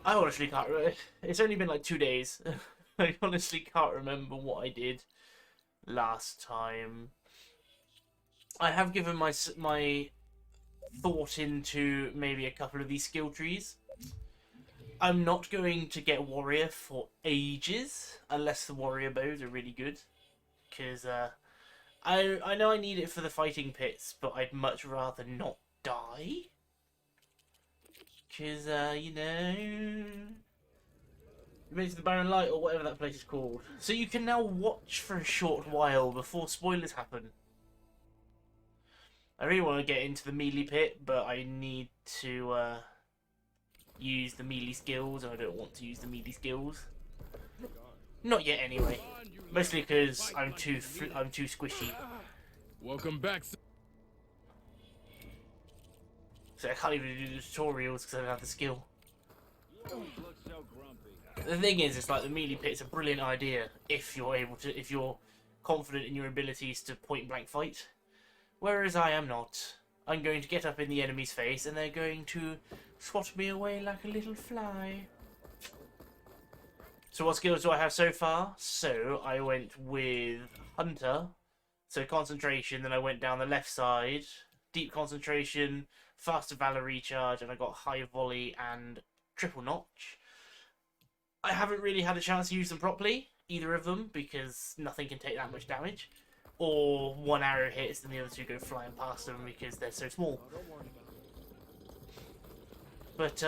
I honestly can't. It's only been like 2 days. I honestly can't remember what I did last time. I have given my thought into maybe a couple of these skill trees. I'm not going to get warrior for ages unless the warrior bows are really good, because I know I need it for the fighting pits, but I'd much rather not die. Because you know, it's the Barren Light or whatever that place is called. So you can now watch for a short while before spoilers happen. I really want to get into the melee pit, but I need to use the melee skills. I don't want to use the melee skills. Not yet, anyway. Mostly because I'm too squishy. Welcome back. So I can't even do the tutorials because I don't have the skill. The thing is, it's like the melee pit's a brilliant idea if you're confident in your abilities to point blank fight. Whereas I am not. I'm going to get up in the enemy's face and they're going to swat me away like a little fly. So what skills do I have so far? So I went with Hunter, so concentration, then I went down the left side, deep concentration, faster valor recharge, and I got high volley and triple notch. I haven't really had a chance to use them properly, either of them, because nothing can take that much damage. Or one arrow hits and the other two go flying past them because they're so small. But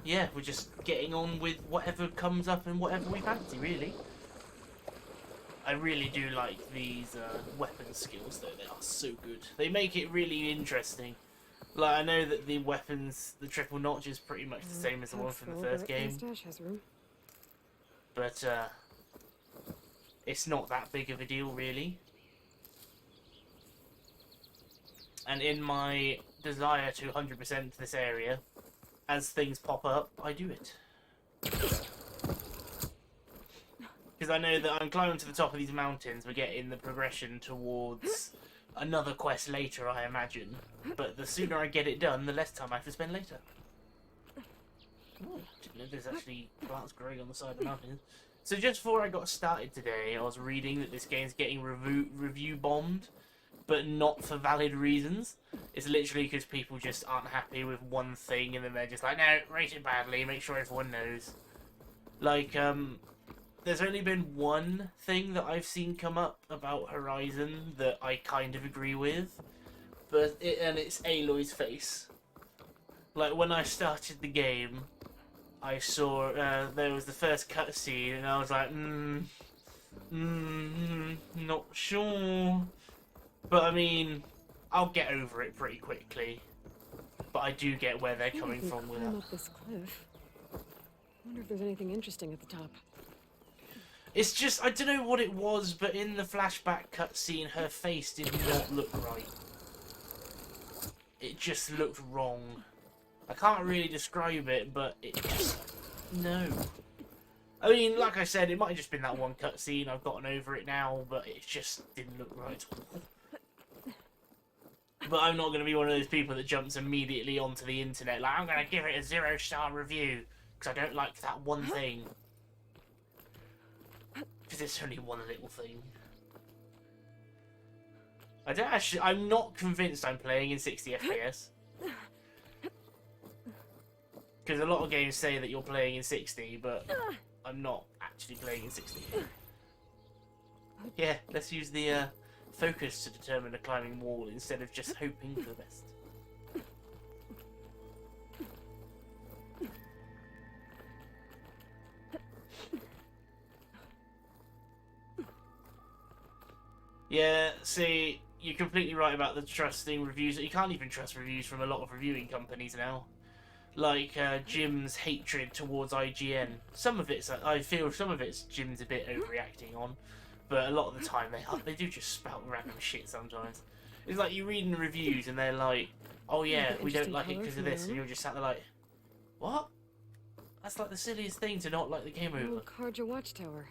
yeah, we're just getting on with whatever comes up and whatever we fancy, really. I really do like these weapon skills, though. They are so good. They make it really interesting. Like, I know that the weapons, the triple notch is pretty much the same as the one from the first game. But it's not that big of a deal, really. And in my desire to 100% this area, as things pop up, I do it. Because I know that I'm climbing to the top of these mountains, we're getting the progression towards another quest later, I imagine. But the sooner I get it done, the less time I have to spend later. Ooh, didn't know there's actually plants growing on the side of the mountains. So just before I got started today, I was reading that this game's getting review bombed, but not for valid reasons. It's literally because people just aren't happy with one thing, and then they're just like, no, rate it badly, make sure everyone knows. Like, there's only been one thing that I've seen come up about Horizon that I kind of agree with, and it's Aloy's face. Like, when I started the game, I saw there was the first cutscene, and I was like, not sure. But I mean, I'll get over it pretty quickly. But I do get where they're coming from with that. Up this cliff. I wonder if there's anything interesting at the top. It's just, I don't know what it was, but in the flashback cutscene, her face did not look right. It just looked wrong. I can't really describe it, but it just... no. I mean, like I said, it might have just been that one cutscene. I've gotten over it now, but it just didn't look right at all. But I'm not going to be one of those people that jumps immediately onto the internet like, I'm going to give it a 0-star review because I don't like that one thing. Because it's only one little thing. I'm not convinced I'm playing in 60 FPS. Because a lot of games say that you're playing in 60, but I'm not actually playing in 60. Yeah, let's use the focus to determine a climbing wall instead of just hoping for the best. Yeah, see, you're completely right about the trusting reviews. You can't even trust reviews from a lot of reviewing companies now. Like Jim's hatred towards IGN. Some of it's, I feel some of it's Jim's a bit overreacting on, but a lot of the time they do just spout random shit sometimes. It's like you reading the reviews and they're like, oh yeah, we don't like it because of this, and you're just sat there like, what? That's like the silliest thing to not like the game over. Karja watchtower.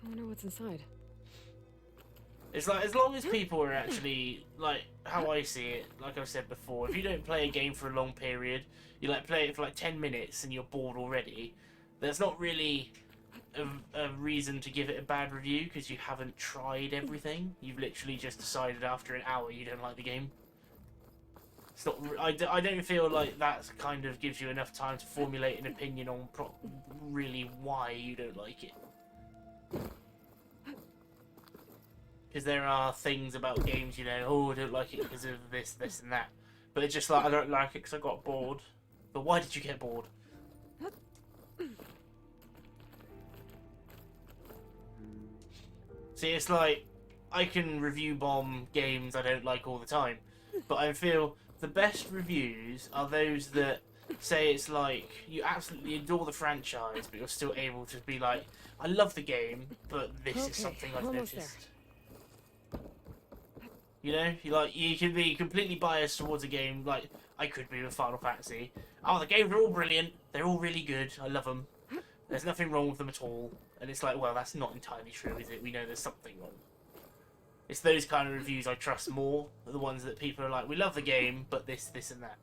I wonder what's inside. It's like, as long as people are actually, like, how I see it, like I've said before, if you don't play a game for a long period, you like play it for like 10 minutes and you're bored already, there's not really a reason to give it a bad review because you haven't tried everything. You've literally just decided after an hour you don't like the game. It's not. I don't feel like that kind of gives you enough time to formulate an opinion on really why you don't like it. Because there are things about games, you know, oh, I don't like it because of this, this, and that. But it's just like, I don't like it because I got bored. But why did you get bored? See, it's like, I can review bomb games I don't like all the time. But I feel the best reviews are those that say it's like, you absolutely adore the franchise, but you're still able to be like, I love the game, but this is something I've almost noticed. You know, you can be completely biased towards a game. Like I could be with Final Fantasy. Oh, the games are all brilliant. They're all really good. I love them. There's nothing wrong with them at all. And it's like, well, that's not entirely true, is it? We know there's something wrong. It's those kind of reviews I trust more. The ones that people are like, we love the game, but this, this, and that.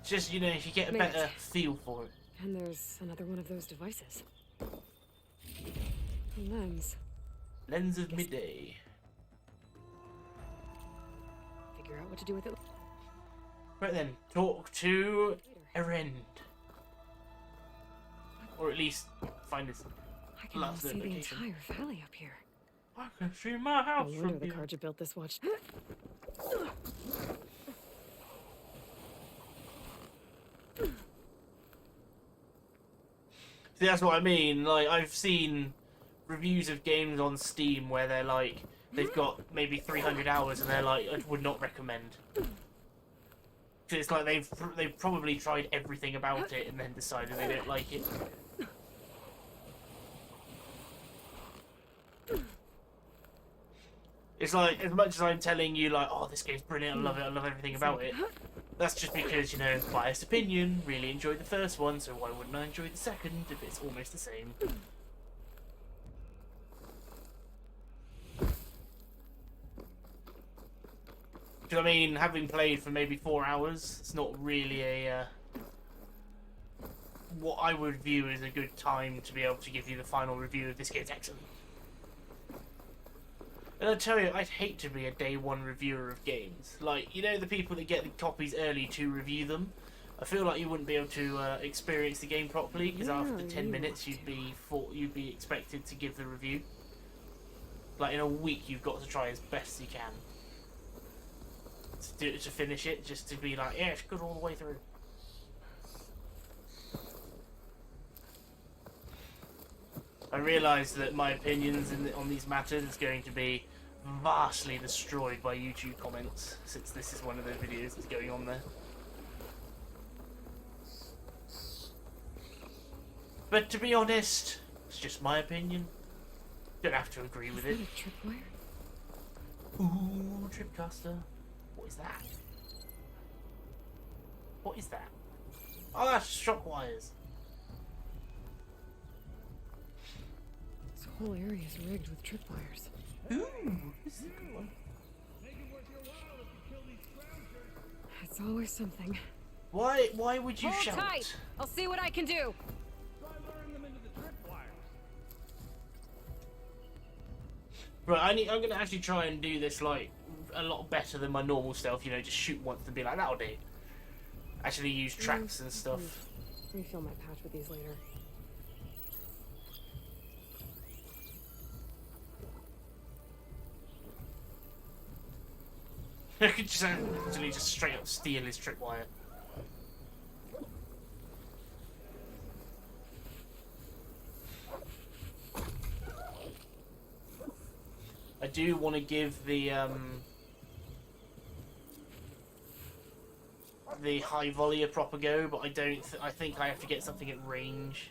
Just, you know, you get a better feel for it. And there's another one of those devices. A lens. Lens of midday. Figure out what to do with it. Right then, talk to Erend. Or at least find his I can last see the location. entire valley up here. I can see my house No from wonder the here. Carja built this watch. See, that's what I mean. Like, I've seen reviews of games on Steam where they're like, they've got maybe 300 hours and they're like, I would not recommend. Because it's like they've probably tried everything about it and then decided they don't like it. It's like, as much as I'm telling you, like, oh, this game's brilliant, I love it, I love everything about it, that's just because, you know, biased opinion, really enjoyed the first one, so why wouldn't I enjoy the second if it's almost the same? Because, I mean, having played for maybe 4 hours, it's not really a, what I would view as a good time to be able to give you the final review of this game's excellent. And I tell you, I'd hate to be a day one reviewer of games. Like, you know, the people that get the copies early to review them. I feel like you wouldn't be able to experience the game properly because after 10 minutes you'd be expected to give the review. Like in a week, you've got to try as best you can to finish it, just to be like, yeah, it's good all the way through. I realise that my opinions on these matters is going to be vastly destroyed by YouTube comments, since this is one of the videos that's going on there. But to be honest, it's just my opinion. Don't have to agree with it. Is that a tripwire? Ooh, tripcaster. What is that? What is that? Oh, that's shock wires. This whole area is rigged with tripwires. Ooh, this is a good one. It's always something. Why would you Hold shout? tight! I'll see what I can do. Right, I'm gonna actually try and do this like a lot better than my normal stealth. You know, just shoot once and be like, that'll do. Actually use tracks and stuff. Refill my patch with these later. I could just actually just straight up steal his tripwire. I do want to give the high volley a proper go, but I don't. I think I have to get something at range.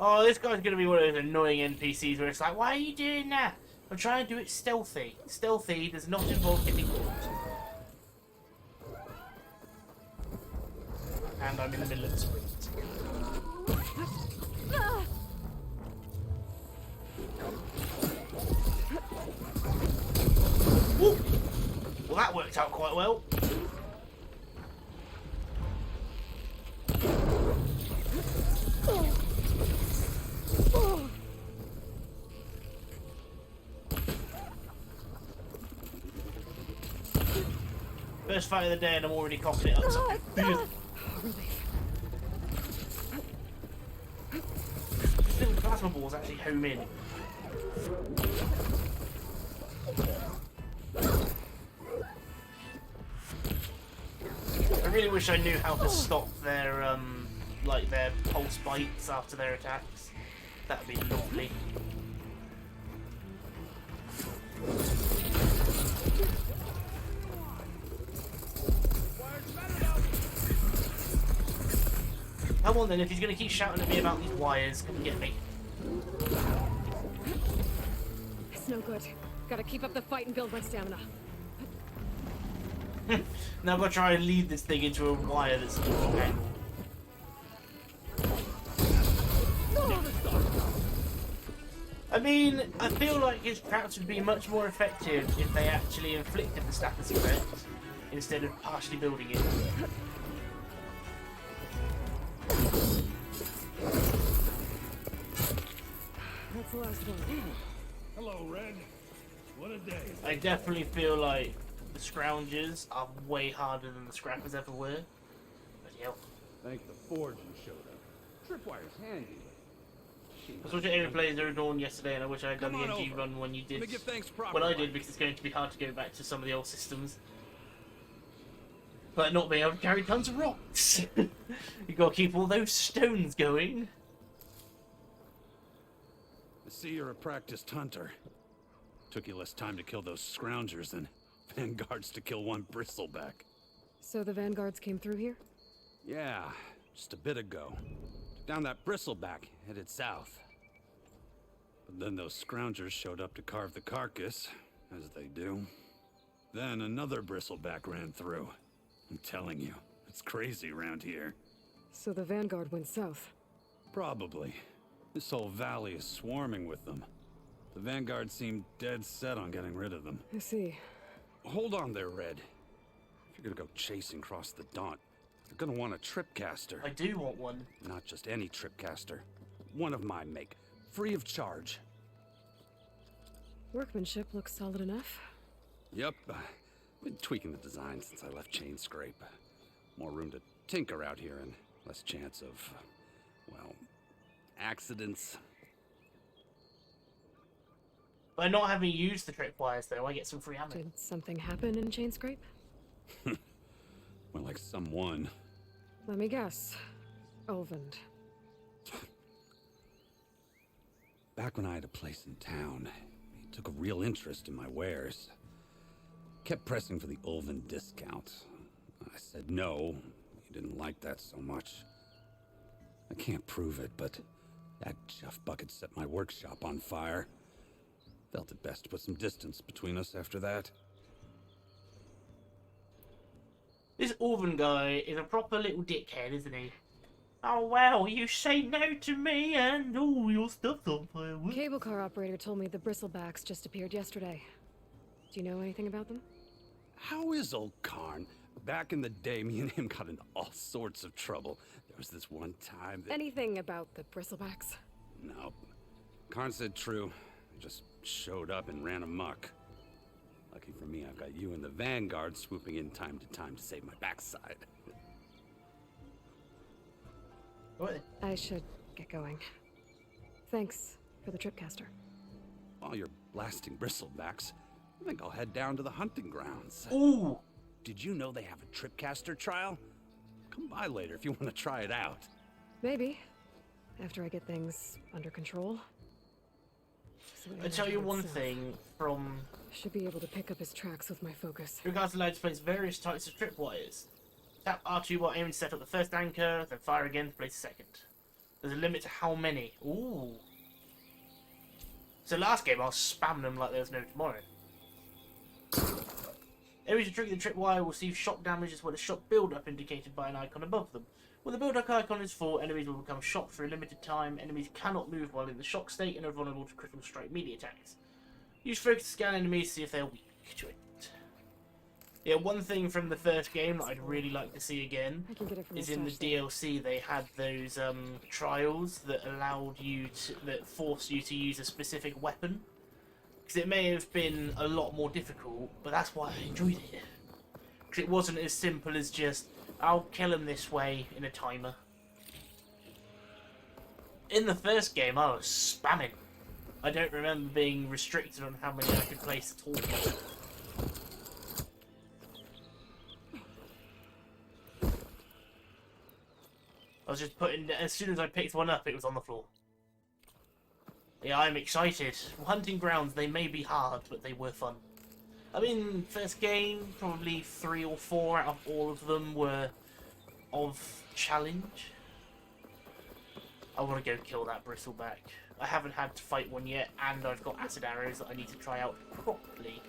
Oh, this guy's gonna be one of those annoying NPCs where it's like, why are you doing that? I'm trying to do it stealthy. Stealthy does not involve getting caught. And I'm in the middle of the sprint. Woo! Well, that worked out quite well. First fight of the day and I'm already coughing it up. This little plasma balls actually home in. I really wish I knew how to stop their like their pulse bites after their attacks. That'd be lovely. Come on then, if he's gonna keep shouting at me about these wires, come and get me. It's no good. Gotta keep up the fight and build my stamina. Now I've got to try and lead this thing into a wire that's at the wrong angle. I mean, I feel like his traps would be much more effective if they actually inflicted the status effect instead of partially building it. That's the last one. Hello, Red. What a day. I definitely feel like the scroungers are way harder than the scrappers ever were. But hell. Thank the Forge you showed up. Tripwire's handy. I was watching Amy play Zero Dawn yesterday and I wish I had done Come the on NG over. run when you did. Let me give thanks proper. When I did, because it's going to be hard to go back to some of the old systems. But not being able to carry tons of rocks. You gotta keep all those stones going. I see you're a practiced hunter. Took you less time to kill those scroungers than vanguards to kill one bristleback. So the vanguards came through here? Yeah, just a bit ago. Took down that bristleback, headed south. But then those scroungers showed up to carve the carcass, as they do. Then another bristleback ran through. I'm telling you, it's crazy around here. So the vanguard went south. Probably. This whole valley is swarming with them. The vanguard seemed dead set on getting rid of them. I see. Hold on there, Red. If you're gonna go chasing across the Daunt, you're gonna want a tripcaster. I do want one. Not just any tripcaster. One of my make. Free of charge. Workmanship looks solid enough. Yep. Been tweaking the design since I left Chain Scrape. More room to tinker out here and less chance of, well, accidents. By not having used the tripwires though, I get some free ammo. Did something happen in Chain Scrape? More like someone. Let me guess. Olvend. Back when I had a place in town, he took a real interest in my wares. Kept pressing for the Ulven discount. I said no. He didn't like that so much. I can't prove it, but that Jeff bucket set my workshop on fire. Felt it best to put some distance between us after that. This Orvan guy is a proper little dickhead, isn't he? Oh wow, you say no to me and all your stuff's on fire. Cable car operator told me the bristlebacks just appeared yesterday. Do you know anything about them? How is old Karn? Back in the day, me and him got into all sorts of trouble. There was this one time that... Anything about the bristlebacks? No. Karn said true. Just showed up and ran amok. Lucky for me, I've got you and the Vanguard swooping in time to save my backside. What? I should get going. Thanks for the tripcaster. While you're blasting bristlebacks, I think I'll head down to the hunting grounds. Ooh! Did you know they have a tripcaster trial? Come by later if you want to try it out. Maybe. After I get things under control. So I tell you one thing from should be able to pick up his tracks with my focus. regards to allowed to place various types of tripwires. Tap R2 while aiming to set up the first anchor, then fire again to place the second. There's a limit to how many. Ooh. So last game I was spamming them like there was no tomorrow. Enemies who trigger the tripwire will receive shock damage as well as shock build-up indicated by an icon above them. When the build-up icon is full, enemies will become shocked for a limited time. Enemies cannot move while in the shock state and are vulnerable to critical strike melee attacks. Use focus to scan enemies to see if they are weak to it. Yeah, one thing from the first game that I'd really like to see again I can get it from is in the DLC they had those trials that allowed you to, that forced you to use a specific weapon. Because it may have been a lot more difficult, but that's why I enjoyed it. Because it wasn't as simple as just, I'll kill him this way in a timer. In the first game I was spamming. I don't remember being restricted on how many I could place at all. I was just putting, as soon as I picked one up, it was on the floor. Yeah, I'm excited. Hunting grounds, they may be hard, but they were fun. I mean, first game, probably 3 or 4 out of all of them were of challenge. I want to go kill that bristleback. I haven't had to fight one yet, and I've got acid arrows that I need to try out properly.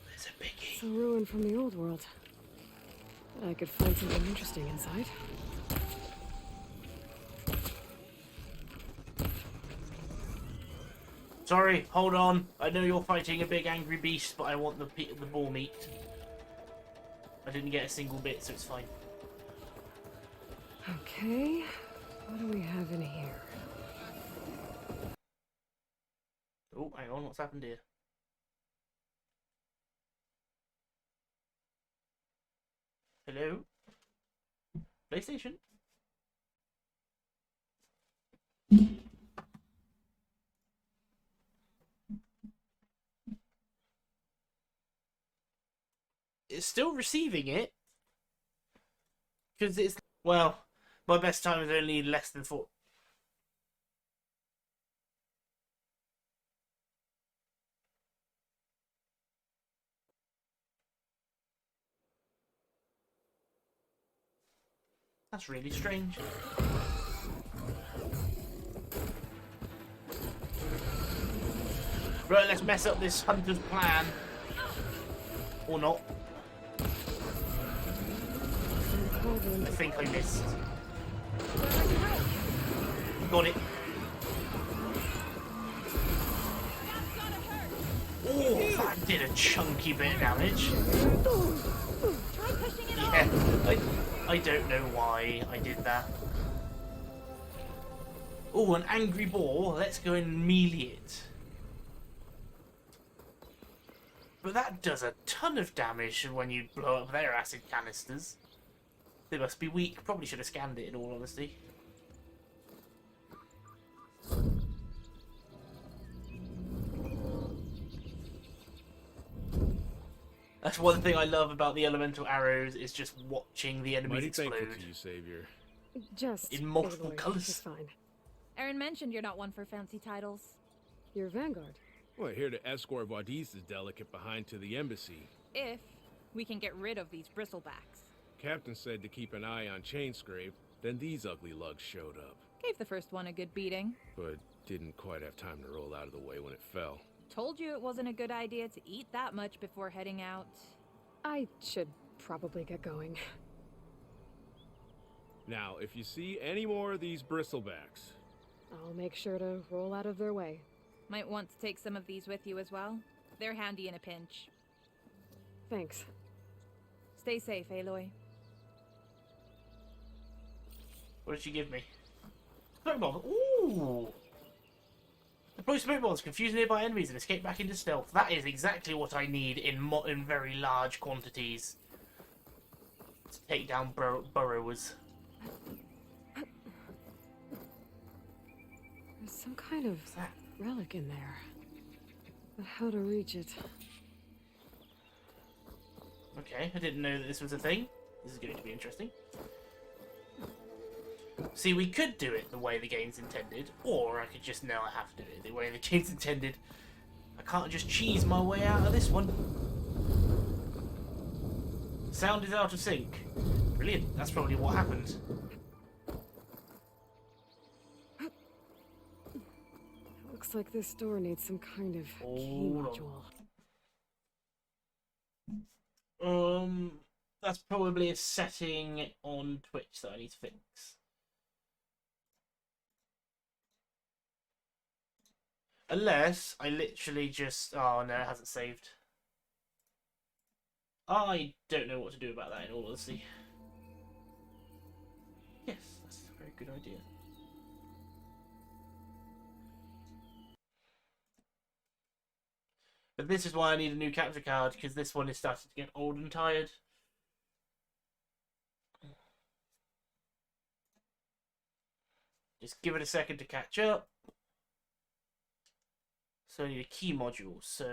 There's a biggie. It's a ruin from the old world. I could find something interesting inside. Sorry, hold on. I know you're fighting a big angry beast, but I want the boar meat. I didn't get a single bit, so it's fine. Okay, what do we have in here? Oh, hang on, what's happened here? Hello? PlayStation? It's still receiving it. Because it's... Well, my best time is only less than 4... That's really strange. Right, let's mess up this hunter's plan. Or not. I think I missed. Got it. Oh, that did a chunky bit of damage. Yeah, I don't know why I did that. Oh, an angry boar. Let's go and melee it. But that does a ton of damage when you blow up their acid canisters. They must be weak. Probably should have scanned it in all honesty. That's one thing I love about the elemental arrows is just watching the enemies Mighty explode. thankful to you, Savior. Just In multiple ignore it, colours. It's fine. Aaron mentioned you're not one for fancy titles. You're Vanguard. Well, here to escort Wadis's delicate behind to the embassy. If we can get rid of these bristlebacks. Captain said to keep an eye on Chainscrape, then these ugly lugs showed up. Gave the first one a good beating. But didn't quite have time to roll out of the way when it fell. Told you it wasn't a good idea to eat that much before heading out. I should probably get going. Now, if you see any more of these bristlebacks... I'll make sure to roll out of their way. Might want to take some of these with you as well. They're handy in a pinch. Thanks. Stay safe, Aloy. What did she give me? Smoke bomb. Ooh! Deploy smoke bombs, confuse nearby enemies, and escape back into stealth. That is exactly what I need in very large quantities to take down burrowers. There's some kind of What's that? relic in there. But how to reach it? Okay, I didn't know that this was a thing. This is going to be interesting. See, we could do it the way the game's intended, or I could just know I have to do it the way the game's intended. I can't just cheese my way out of this one. Sound is out of sync. Brilliant. That's probably what happened. Looks like this door needs some kind of key module. That's probably a setting on Twitch that I need to fix. Unless I literally just... Oh, no, it hasn't saved. I don't know what to do about that, in all honesty. Yes, that's a very good idea. But this is why I need a new capture card, because this one is starting to get old and tired. Just give it a second to catch up. So I need a key module, so...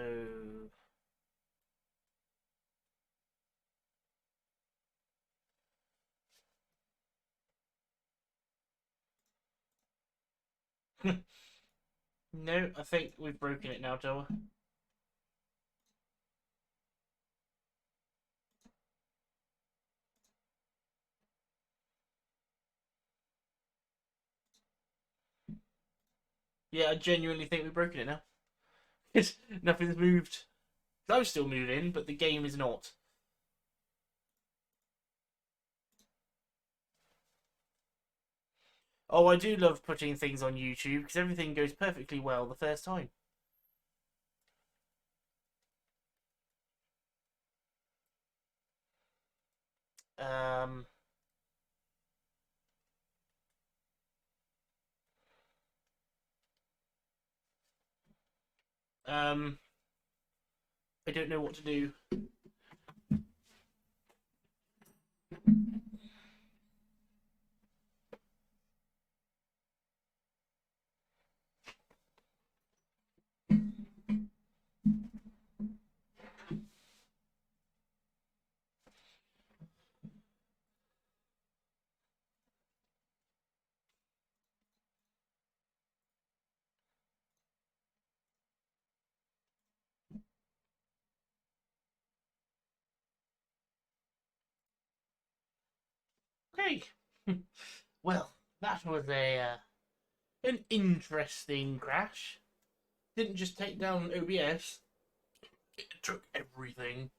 No, I think we've broken it now, Toa. Yeah, I genuinely think we've broken it now. Nothing's moved. I'm still moving, but the game is not. Oh, I do love putting things on YouTube, because everything goes perfectly well the first time. I don't know what to do. Okay. Well, that was an interesting crash. Didn't just take down OBS. It took everything.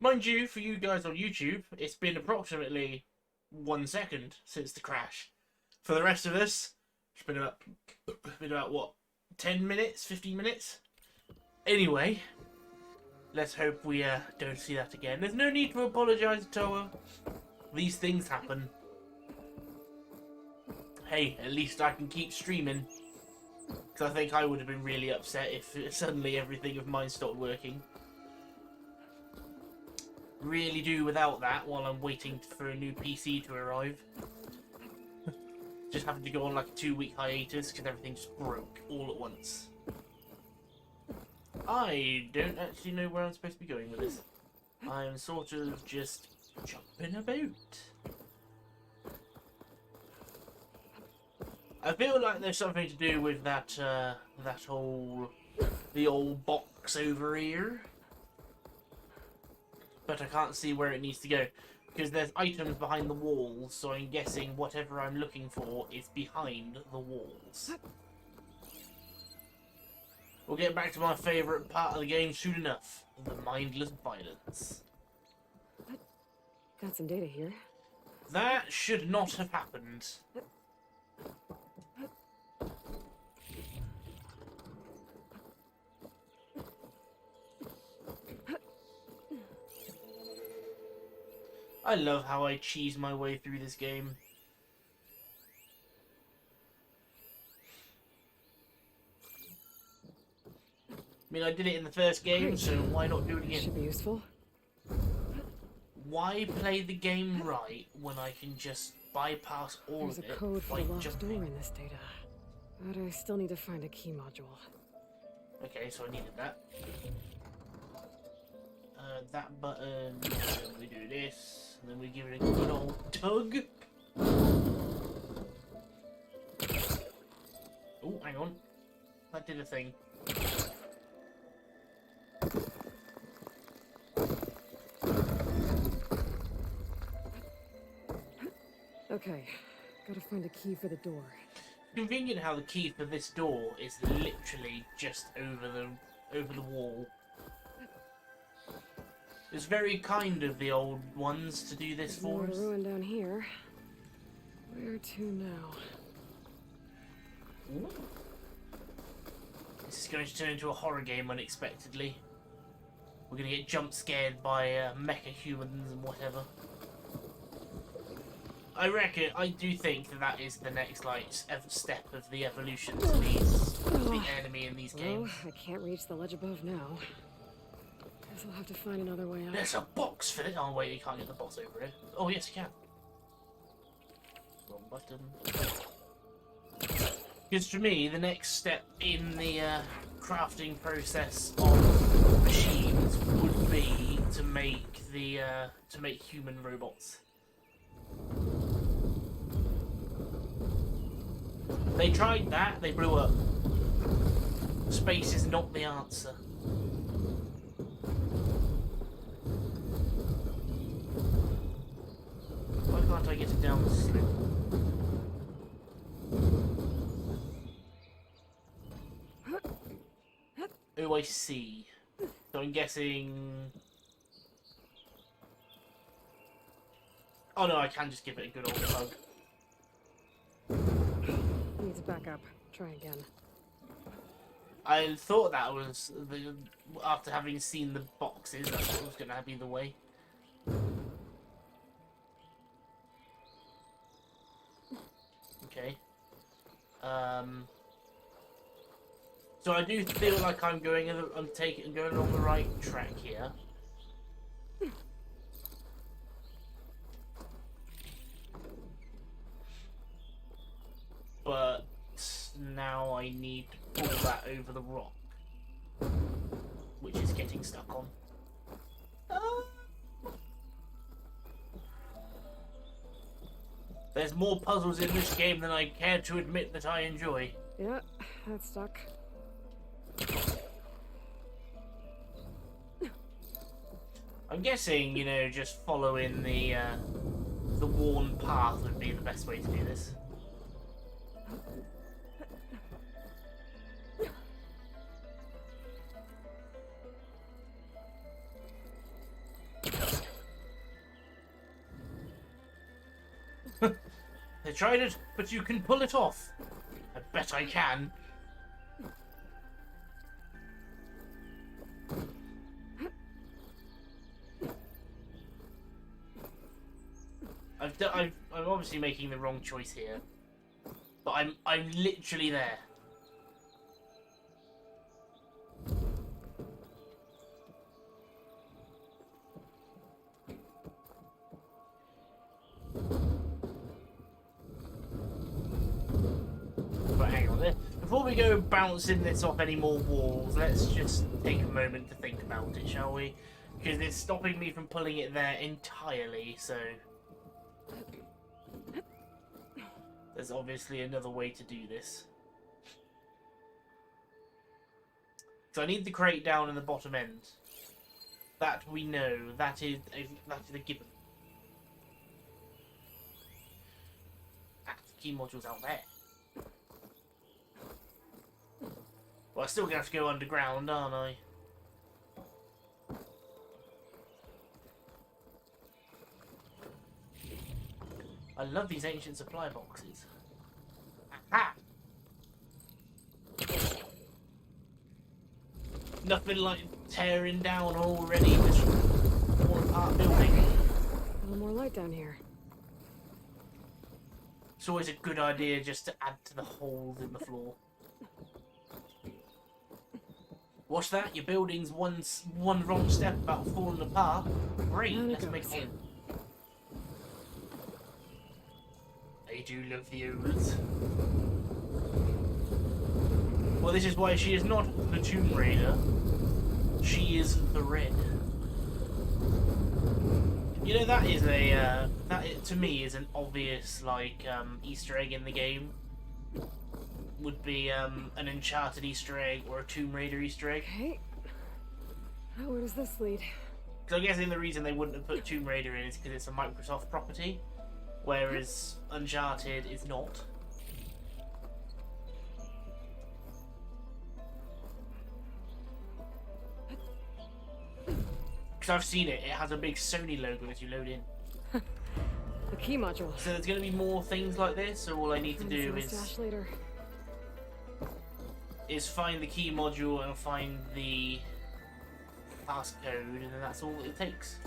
Mind you, for you guys on YouTube, it's been approximately 1 second since the crash. For the rest of us, it's been about what, 10 minutes, 15 minutes? Anyway, let's hope we don't see that again. There's no need to apologise, Toa. These things happen. Hey, at least I can keep streaming. Because I think I would have been really upset if suddenly everything of mine stopped working. Really do without that while I'm waiting for a new PC to arrive. Just having to go on like a 2-week hiatus because everything just broke all at once. I don't actually know where I'm supposed to be going with this. I'm sort of just jumping about. I feel like there's something to do with that, the old box over here. But I can't see where it needs to go. Because there's items behind the walls, so I'm guessing whatever I'm looking for is behind the walls. We'll get back to my favourite part of the game soon enough. The mindless violence. Got some data here. That should not have happened. I love how I cheese my way through this game. I mean, I did it in the first game, Great. so why not do it again? Should be useful. Why play the game right when I can just bypass all There's of a it code for by the locked jumping? door in this data. But I still need to find a key module. Okay, so I needed that. That button, then we do this, and then we give it a good old tug. Oh, hang on. That did a thing. Okay, gotta find a key for the door. Convenient how the key for this door is literally just over the wall. It's very kind of the old ones to do this for More us. ruin down here. Where to now? Ooh. This is going to turn into a horror game unexpectedly. We're going to get jump scared by mecha humans and whatever. I do think that is the next step of the evolution to the enemy in these games. Well, I can't reach the ledge above now. Guess I'll have to find another way out. There's a box for it. Oh wait, you can't get the box over it. Oh yes, you can. Wrong button. Because for me, the next step in the crafting process of machines would be to make human robots. They tried that, they blew up. Space is not the answer. Why can't I get it down the slope? Oh, I see. So I'm guessing... Oh no, I can just give it a good old hug. Needs backup. Try again. I thought that was after having seen the boxes, that was going to be the way. Okay. So I do feel like I'm going along the right track here. But now I need to pull that over the rock, which is getting stuck on. There's more puzzles in this game than I care to admit that I enjoy. Yeah, that's stuck. I'm guessing, you know, just following the worn path would be the best way to do this. They tried it, but you can pull it off. I bet I can. I'm obviously making the wrong choice here, but I'm literally there. But hang on there. Before we go bouncing this off any more walls, let's just take a moment to think about it, shall we? Because it's stopping me from pulling it there entirely, so... There's obviously another way to do this. So I need the crate down in the bottom end. That we know. That is a given. Ah, the key module's out there. Well, I'm still gonna have to go underground, aren't I? I love these ancient supply boxes. Aha! Nothing like tearing down already torn apart building. A little more light down here. It's always a good idea just to add to the holes in the floor. Watch that, your building's one wrong step about falling apart. Great, let's make it. I do love the oaths. Well, this is why she is not the Tomb Raider. She is the Red. You know, that is to me is an obvious Easter egg in the game. Would be an Uncharted Easter egg or a Tomb Raider Easter egg. Okay. Oh, where does this lead? Because I'm guessing the reason they wouldn't have put Tomb Raider in is because it's a Microsoft property. whereas Uncharted is not. Because I've seen it, it has a big Sony logo as you load in. The key module. So there's going to be more things like this, so all I need to do Later. is find the key module and find the passcode, and then that's all it takes.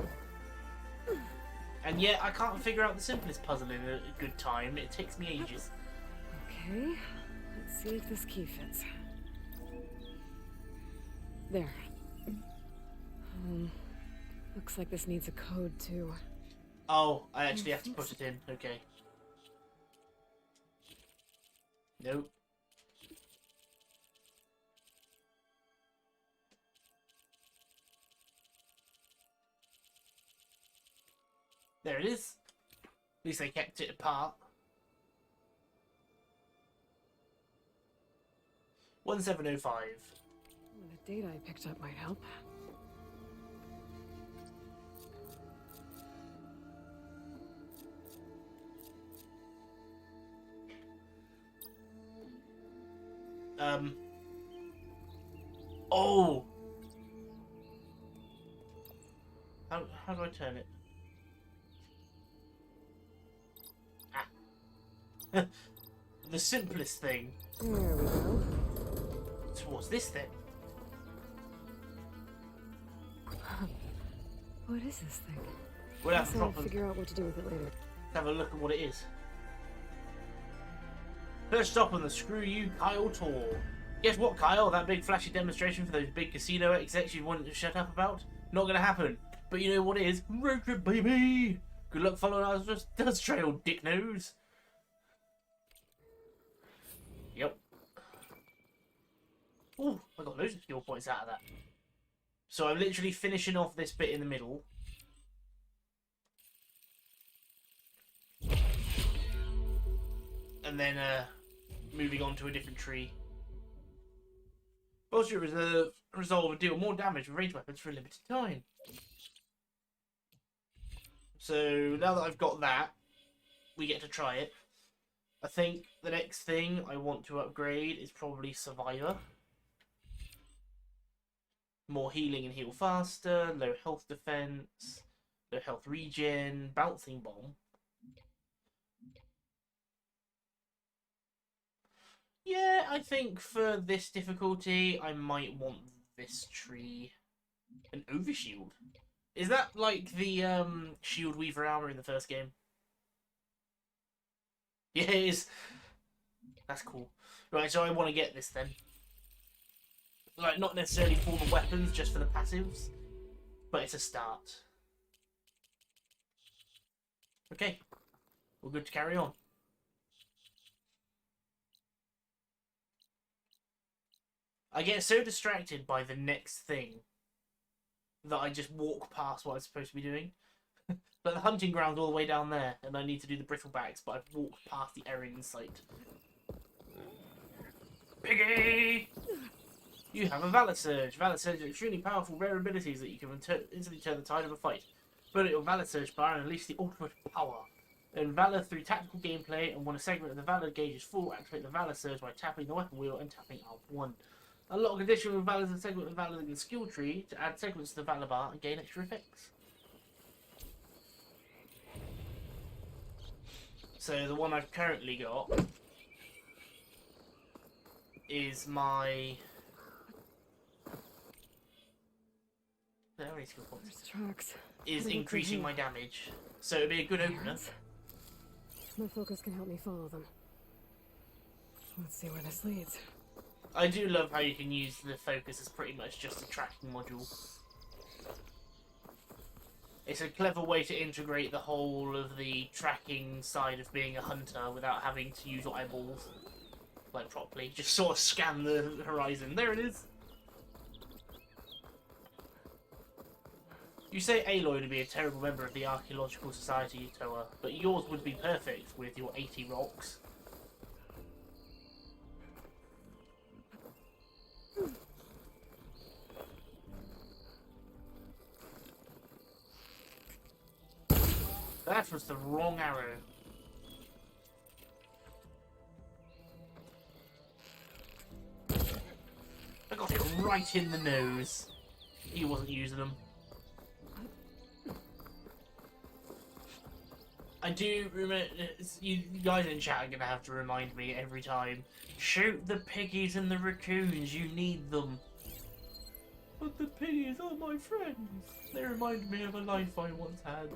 And yet I can't figure out the simplest puzzle in a good time. It takes me ages. Okay, let's see if this key fits. There. Looks like this needs a code too. Oh, I actually have to put it in. Okay. Nope. There it is. At least they kept it apart. 1705. The data I picked up might help. Oh! How do I turn it? Ah. The simplest thing. There we go. So what's this then? What is this thing? We'll have Guess to I'll proper figure out what to do with it later. have a look at what it is. First stop on the Screw You Kyle tour. Guess what, Kyle? That big flashy demonstration for those big casino execs you wanted to shut up about? Not gonna happen. But you know what it is? Road trip, baby! Good luck following our dust trail, dick nose. Yep. Ooh, I got loads of skill points out of that. So I'm literally finishing off this bit in the middle. And then moving on to a different tree. Bolster resolve and deal more damage with ranged weapons for a limited time. So now that I've got that, we get to try it. I think the next thing I want to upgrade is probably Survivor. More healing and heal faster, low health defense, low health regen, bouncing bomb. Yeah, I think for this difficulty, I might want this tree. An overshield. Is that like the shield weaver armor in the first game? Yeah, it is. That's cool. Right, so I want to get this then. Like, not necessarily for the weapons, just for the passives. But it's a start. Okay. We're good to carry on. I get so distracted by the next thing that I just walk past what I'm supposed to be doing. But the hunting ground's all the way down there, and I need to do the brittlebacks, but I've walked past the area in sight. Piggy! You have a Valor Surge. Valor Surge is extremely powerful, rare abilities that you can instantly turn the tide of a fight. Put your Valor Surge bar and unleash the ultimate power. Earn Valor through tactical gameplay, and when a segment of the Valor gauge is full, activate the Valor Surge by tapping the weapon wheel and tapping R1. Unlock additional Valors and segment of Valor in the skill tree to add segments to the Valor bar and gain extra effects. So the one I've currently got is my... There are skill points. Tracks. Is increasing my damage. So it'd be a good opener. My focus can help me follow them. Let's see where this leads. I do love how you can use the focus as pretty much just a tracking module. It's a clever way to integrate the whole of the tracking side of being a hunter without having to use your eyeballs, like, properly. Just sort of scan the horizon. There it is. You say Aloy to be a terrible member of the Archaeological Society, Toa, but yours would be perfect with your 80 rocks. That was the wrong arrow. right in the nose. He wasn't using them. I do remember, you guys in chat are going to have to remind me every time. Shoot the piggies and the raccoons, you need them. But the piggies are my friends. They remind me of a life I once had.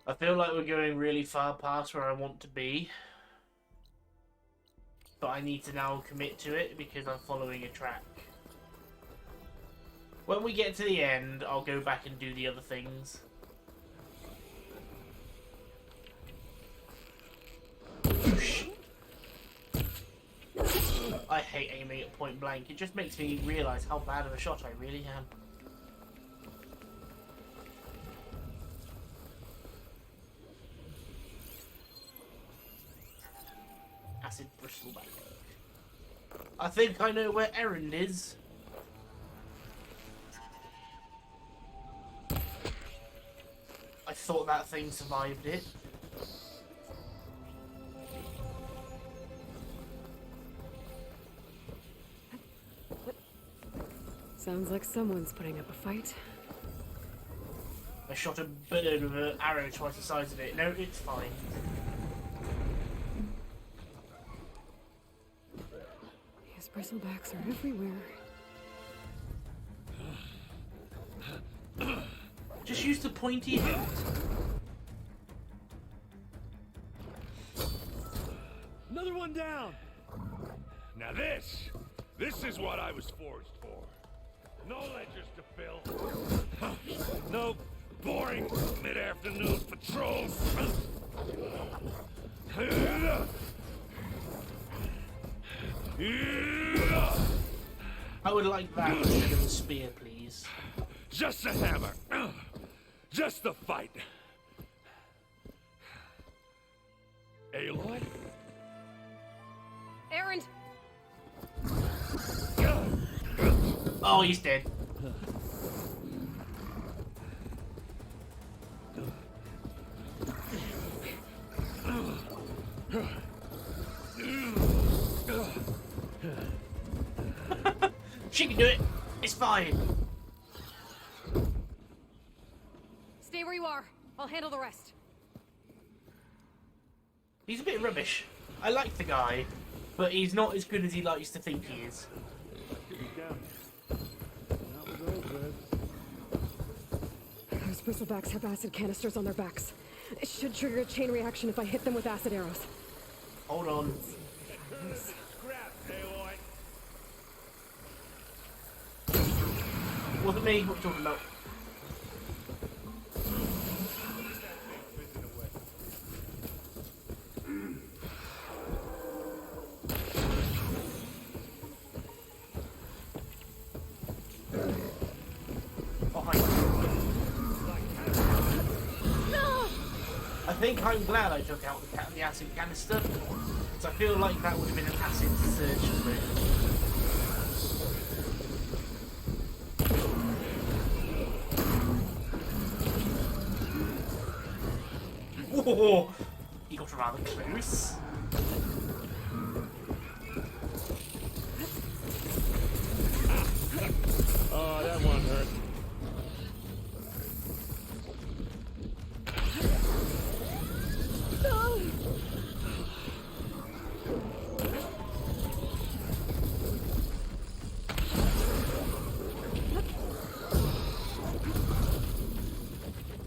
I feel like we're going really far past where I want to be. But I need to now commit to it because I'm following a track. When we get to the end, I'll go back and do the other things. I hate aiming at point blank. It just makes me realise how bad of a shot I really am. Acid bristleback. I think I know where Errand is. I thought that thing survived it. Sounds like someone's putting up a fight. I shot a bird with an arrow twice the size of it. No, it's fine. These bristlebacks are everywhere. Just use the pointy hilt. Another one down! Now this is what I was forged for. No ledgers to fill. No boring mid-afternoon patrols. I would like that instead of a spear, please. Just a hammer. Just the fight. Aloy? Errand! Oh, he's dead. She can do it. It's fine. Stay where you are. I'll handle the rest. He's a bit rubbish. I like the guy, but he's not as good as he likes to think he is. Those bristlebacks have acid canisters on their backs. It should trigger a chain reaction if I hit them with acid arrows. Hold on. Scrap, Aloy. Wasn't me. What are you talking about? I think I'm glad I took out the acid canister, because I feel like that would have been an acid surge for me. Whoa! He got rather close. Oh, that one hurt.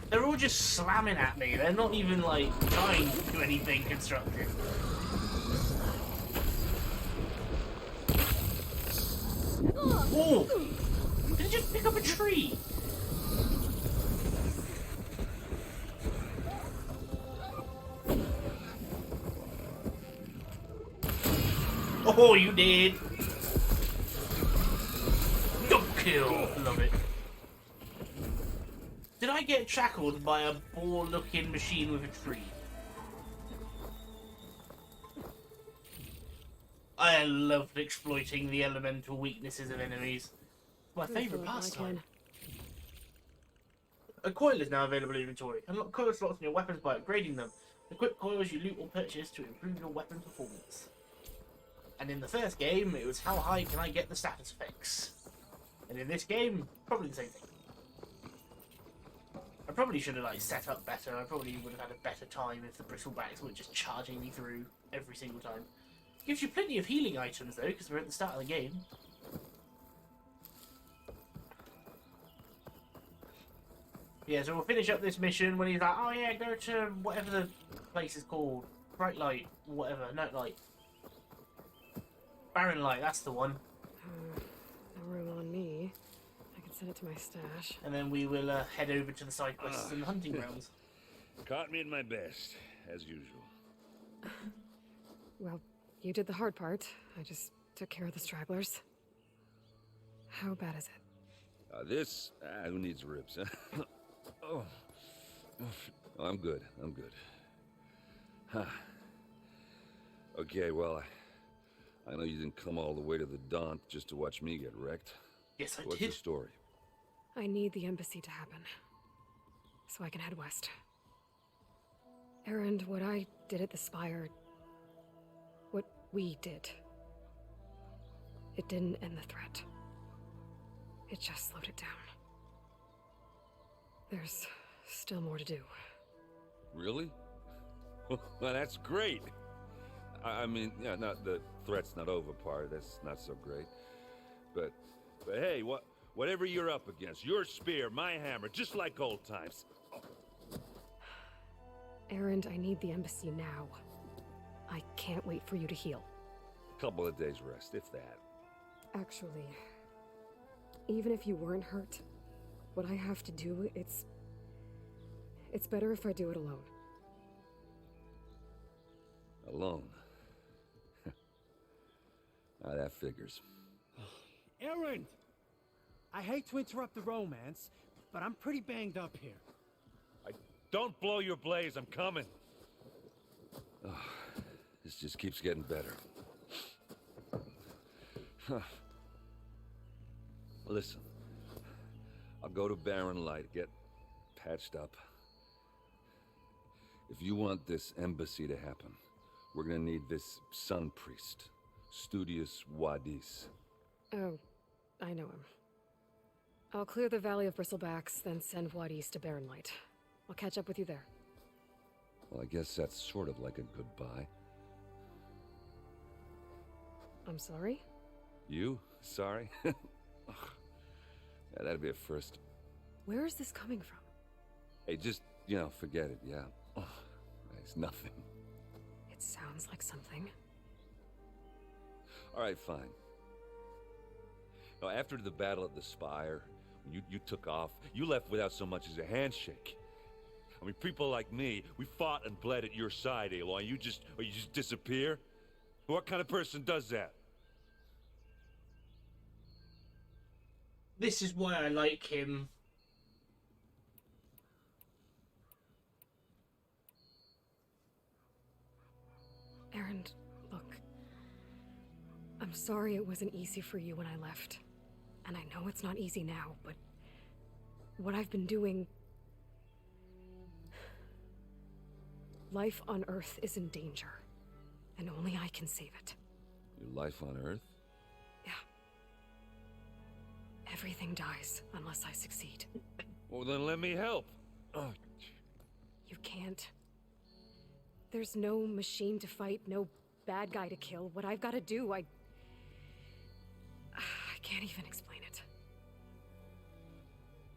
They're all just slamming at me. They're not even, like, trying to do anything constructive. Oh! Did it just pick up a tree? Oh, you did! Double kill! Love it. Did I get shackled by a ball-looking machine with a tree? I loved exploiting the elemental weaknesses of enemies. My favourite pastime. A coil is now available in inventory. Unlock coil slots in your weapons by upgrading them. Equip coils you loot or purchase to improve your weapon performance. And in the first game, it was how high can I get the status effects? And in this game, probably the same thing. I probably should have like set up better. I probably would have had a better time if the bristlebacks weren't just charging me through every single time. Gives you plenty of healing items though, because we're at the start of the game. Yeah, so we'll finish up this mission when he's like, oh yeah, go to whatever the place is called. Bright Light, whatever, Night Light. Barren Light, that's the one. No room on me. I can send it to my stash. And then we will head over to the side quests and the hunting grounds. Caught me at my best, as usual. Well, you did the hard part. I just took care of the stragglers. How bad is it? Who needs ribs, huh? Oh. I'm good. Huh. Okay, well, I know you didn't come all the way to the Daunt just to watch me get wrecked. Yes, I What's did. the story? I need the embassy to happen, so I can head west. Erend, what I did at the Spire... what we did... it didn't end the threat. It just slowed it down. There's still more to do. Really? Well, that's great. I mean, yeah, not the threat's not over part. That's not so great. But hey, whatever you're up against, your spear, my hammer, just like old times. Erend, I need the embassy now. I can't wait for you to heal. A couple of days rest, if that. Actually, even if you weren't hurt, what I have to do, it's better if I do it alone. Alone? That figures. Erend! I hate to interrupt the romance, but I'm pretty banged up here. Don't blow your blaze, I'm coming. This just keeps getting better. Listen, I'll go to Barren Light, get patched up. If you want this embassy to happen, we're gonna need this sun priest, Studius Wadis. Oh, I know him. I'll clear the Valley of Bristlebacks, then send Wadis to Barren Light. I'll catch up with you there. Well, I guess that's sort of like a goodbye. I'm sorry? You? Sorry? Ugh. Yeah, that'd be a first. Where is this coming from? Hey, just, forget it, yeah. Ugh. It's nothing. It sounds like something. All right, fine. Now, after the battle at the Spire, when you took off, you left without so much as a handshake. I mean, people like me, we fought and bled at your side, Aloy. You just disappear? What kind of person does that? This is why I like him. Erend, look. I'm sorry it wasn't easy for you when I left. And I know it's not easy now, but... what I've been doing... life on Earth is in danger. And only I can save it. Your life on Earth? Yeah. Everything dies unless I succeed. Well, then let me help. Oh. You can't. There's no machine to fight, no bad guy to kill. What I've got to do, I can't even explain it.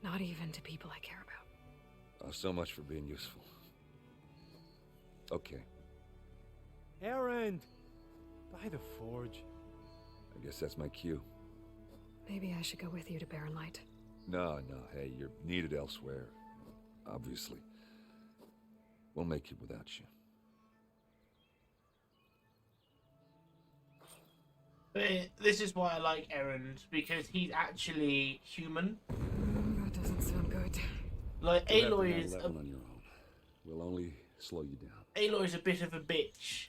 Not even to people I care about. Oh, so much for being useful. Okay. Erend! By the forge. I guess that's my cue. Maybe I should go with you to Barren Light. No, hey, you're needed elsewhere. Obviously. We'll make it without you. This is why I like Erend, because he's actually human. That doesn't sound good. Like, You'll have to Aloy handle is that one on your own. We'll only slow you down. Aloy's a bit of a bitch,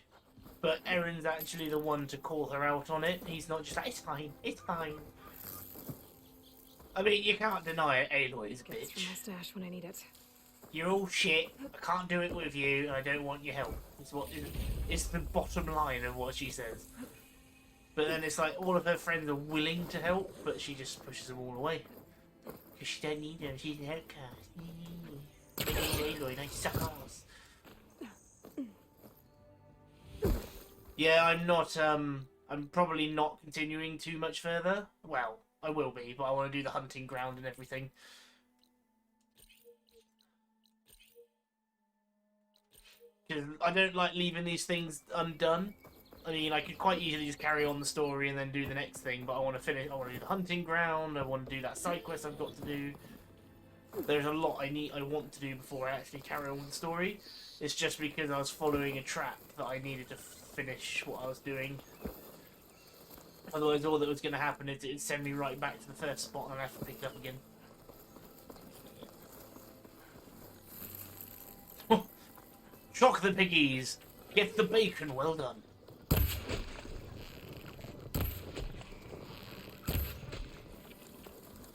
but Erend's actually the one to call her out on it. He's not just like, it's fine, it's fine. I mean, you can't deny it, Aloy's a Gets from my bitch. stash when I need it. You're all shit. I can't do it with you, and I don't want your help. It's the bottom line of what she says. But then it's like all of her friends are willing to help, but she just pushes them all away. Because she don't need them, she's an outcast. I suck ass. Yeah, I'm probably not continuing too much further. Well, I will be, but I want to do the hunting ground and everything. Because I don't like leaving these things undone. I mean, I could quite easily just carry on the story and then do the next thing, but I want to finish. I want to do the hunting ground. I want to do that side quest I've got to do. There's a lot I want to do before I actually carry on with the story. It's just because I was following a trap that I needed to finish what I was doing. Otherwise, all that was going to happen is it'd send me right back to the first spot and I have to pick it up again. Shock the piggies! Get the bacon well done!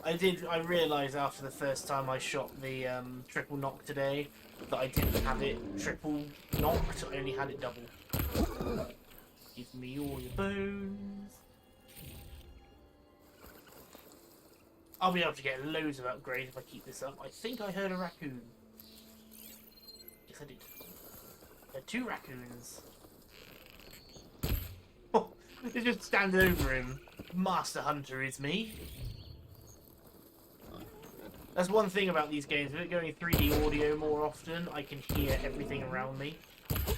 I realised after the first time I shot the triple knock today that I didn't have it triple knocked, I only had it double. Give me all your bones. I'll be able to get loads of upgrades if I keep this up. I think I heard a raccoon. Yes, I did. There are 2 raccoons. Oh, they just stand over him. Master Hunter is me. That's one thing about these games. If it's going 3D audio more often, I can hear everything around me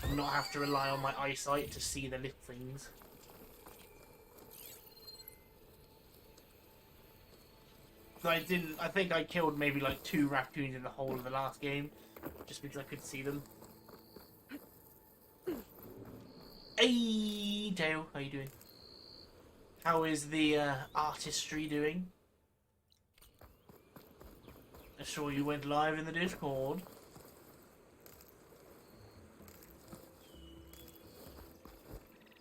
and not have to rely on my eyesight to see the little things. So I think I killed maybe like 2 raccoons in the whole of the last game, just because I could see them. Hey, Dale, how you doing? How is the artistry doing? I saw you went live in the Discord.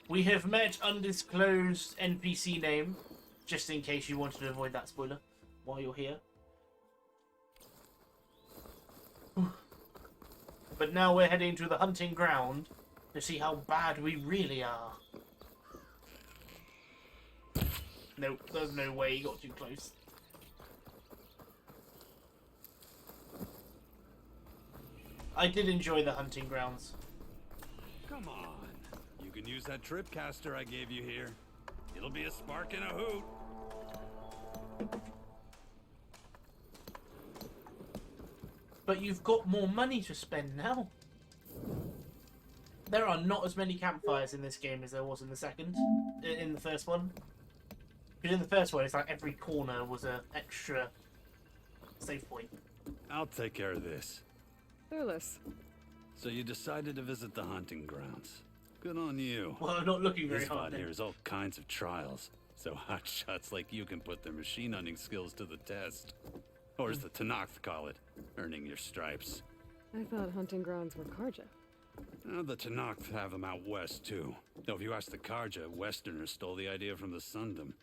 We have met undisclosed NPC name, just in case you wanted to avoid that spoiler while you're here. But now we're heading to the hunting ground to see how bad we really are. Nope, there's no way he got too close. I did enjoy the hunting grounds. Come on. You can use that tripcaster I gave you here. It'll be a spark and a hoot. But you've got more money to spend now. There are not as many campfires in this game as there was in the first one. Because in the first one, it's like every corner was an extra save point. I'll take care of this. Clueless. So you decided to visit the hunting grounds. Good on you. Well, I'm not looking very This hard. spot here is all kinds of trials, so hotshots like you can put their machine hunting skills to the test. Or as the Tenakth call it, earning your stripes. I thought hunting grounds were Karja. The Tenakth have them out west, too. Though if you ask the Karja, Westerners stole the idea from the Sundom.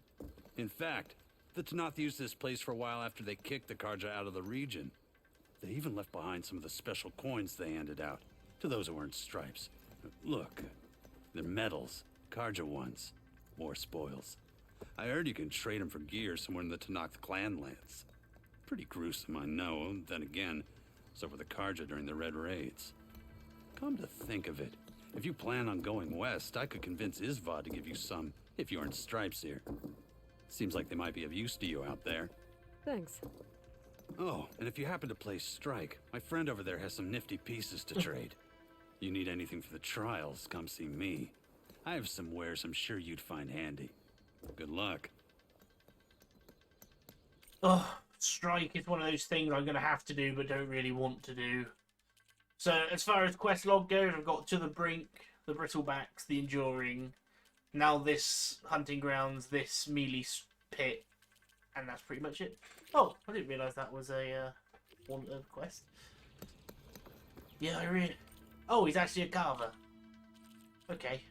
In fact, the Tenakth used this place for a while after they kicked the Karja out of the region. They even left behind some of the special coins they handed out to those who earned stripes. Look, they're medals, Karja ones, more spoils. I heard you can trade them for gear somewhere in the Tenakth clan lands. Pretty gruesome, I know. Then again, so were the Karja during the Red Raids. Come to think of it, if you plan on going west, I could convince Isvad to give you some, if you earn stripes here. Seems like they might be of use to you out there. Thanks. Oh, and if you happen to play Strike, my friend over there has some nifty pieces to trade. You need anything for the trials, come see me. I have some wares I'm sure you'd find handy. Good luck. Oh, Strike is one of those things I'm going to have to do but don't really want to do. So as far as quest log goes, I've got To the Brink, the Brittlebacks, the Enduring, now this Hunting Grounds, this Mealy Pit, and that's pretty much it. Oh, I didn't realise that was a quest. Yeah, Oh, he's actually a carver. Okay.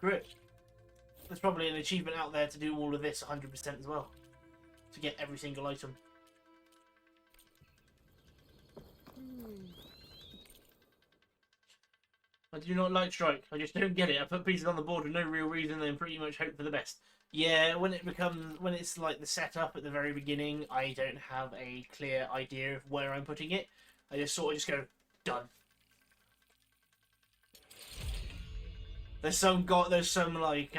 Great. There's probably an achievement out there to do all of this 100% as well. To get every single item. I do not like Strike. I just don't get it. I put pieces on the board for no real reason and pretty much hope for the best. Yeah, when it's like the setup at the very beginning, I don't have a clear idea of where I'm putting it. I just sort of just go, done. There's some like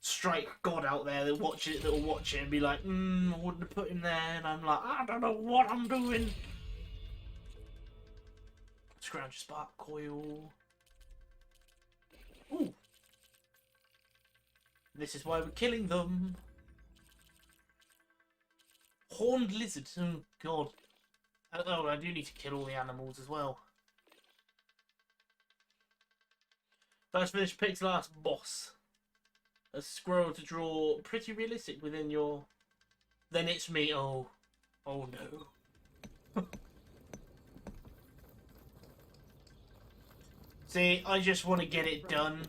Strike god out there that will watch it and be like, I wouldn't have put him there, and I'm like, I don't know what I'm doing. Scrounge spark coil. Ooh. This is why we're killing them. Horned lizard. Oh god. Oh, I do need to kill all the animals as well. First finish pixel art boss. A squirrel to draw pretty realistic within your... Then it's me. Oh. Oh no. See, I just want to get it done.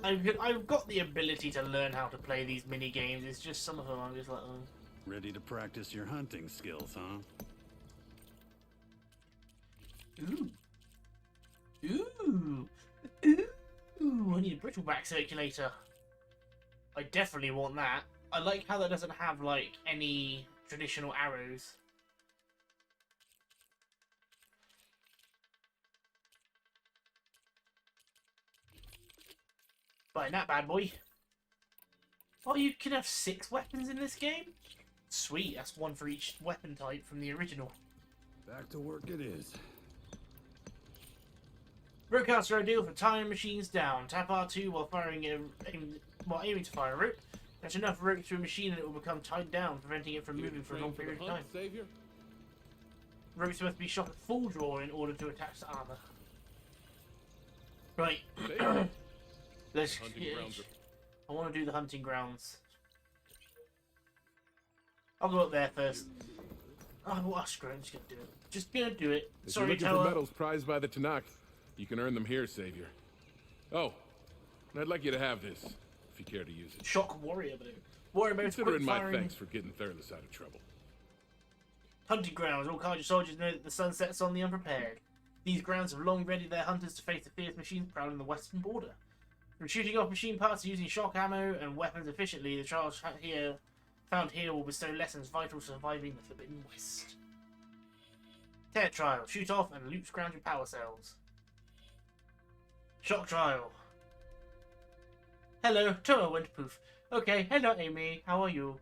I've got the ability to learn how to play these mini games. It's just some of them I'm just like, oh. Ready to practice your hunting skills, huh? Ooh. Ooh. Ooh. I need a brittleback circulator. I definitely want that. I like how that doesn't have like any traditional arrows. Buying that bad boy. Oh, you can have 6 weapons in this game? Sweet, that's 1 for each weapon type from the original. Back to work it is. Ropecasts are ideal for tying machines down. Tap R2 while aiming to fire a rope. There's enough rope to a machine and it will become tied down, preventing it from moving for a long period of time. Savior? Ropes must be shot at full draw in order to attach to armor. Right. Let's. I want to do the hunting grounds. I'll go up there first. Oh, well, screw it. I'm just gonna do it. Just gonna do it. If Sorry, you're looking Tower. for medals prized by the Tanakh, you can earn them here, Savior. Oh, and I'd like you to have this, if you care to use it. Shock warrior bow. Warrior bow's Consider quick it my firing. thanks for getting Thurles out of trouble. Hunting grounds. All Carja soldiers know that the sun sets on the unprepared. These grounds have long readied their hunters to face the fierce machines prowling the western border. From shooting off machine parts to using shock ammo and weapons efficiently, the trials found here will bestow lessons vital to surviving the Forbidden West. Tear trial. Shoot off and loot scrounge with power cells. Shock trial. Hello, Toa went poof. Okay, hello Amy, how are you?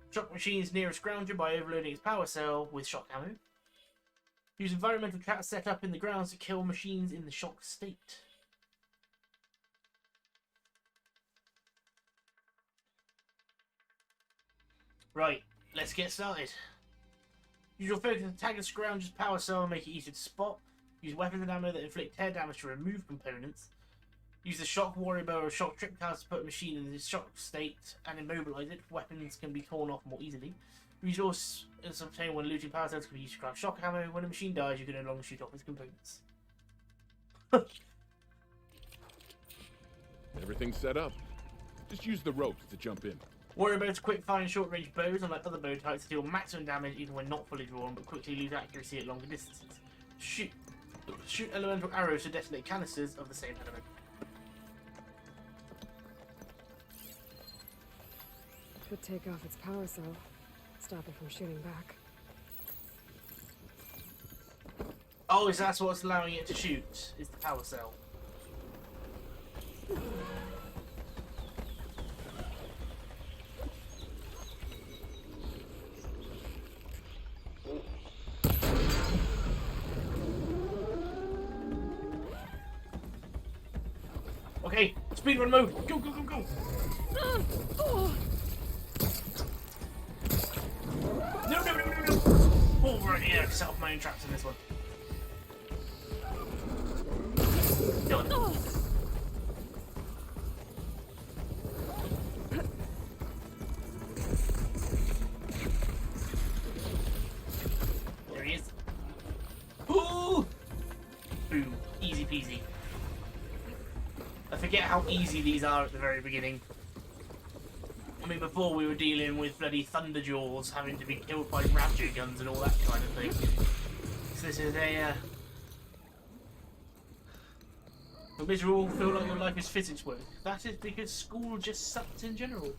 Shock machines near a scrounger by overloading its power cell with shock ammo. Use environmental traps set up in the grounds to kill machines in the shock state. Right, let's get started. Use your focus to attack a scrounger's power cell and make it easy to spot. Use weapons and ammo that inflict tear damage to remove components. Use the shock warrior bow or shock trip cards to put a machine in the shock state and immobilize it. Weapons can be torn off more easily. Resource is obtained when looting power cells can be used to craft shock ammo. When a machine dies, you can no longer shoot off its components. Everything's set up. Just use the ropes to jump in. Warrior bows are quick-firing short-range bows, unlike other bow types, deal maximum damage even when not fully drawn, but quickly lose accuracy at longer distances. Shoot elemental arrows to detonate canisters of the same element. Could take off its power cell, stop it from shooting back. Oh, is that what's allowing it to shoot? Is the power cell? Okay, speedrun mode. Go, go, go, go. No, no, no, no, no. Oh, right, yeah, set off my own traps in this one. Done. There he is. Ooh! Boom. Easy peasy. I forget how easy these are at the very beginning. I mean, before we were dealing with bloody Thunderjaws having to be killed by raptor guns and all that kind of thing. So this is a miserable, feel like your life is physics work. That is because school just sucks in general.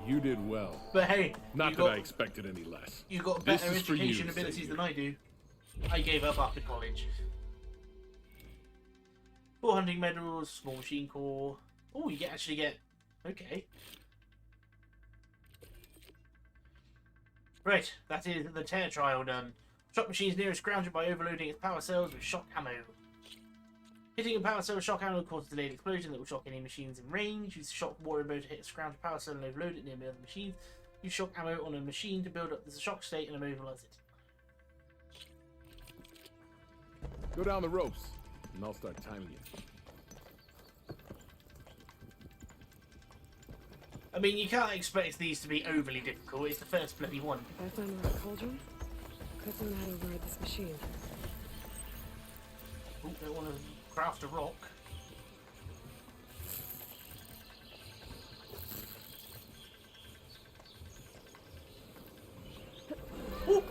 You did well. But hey, Not that I expected any less. You got This better is for education you, abilities Savior. than I do. I gave up after college. 4 hunting medals, small machine core. Oh, you actually get... Okay. Right, that is the tear trial done. Shock machine's nearest grounded by overloading its power cells with shock ammo. Hitting a power cell with shock ammo will cause a delayed explosion that will shock any machines in range. Use the shock warrior bow to hit a scrounged power cell and overload it near other machines. Use shock ammo on a machine to build up the shock state and immobilize it. Go down the ropes, and I'll start timing you. I mean, you can't expect these to be overly difficult. It's the first bloody one. If I find the right cauldron, could learn how to override this machine. Oh, don't want to craft a rock. Ooh.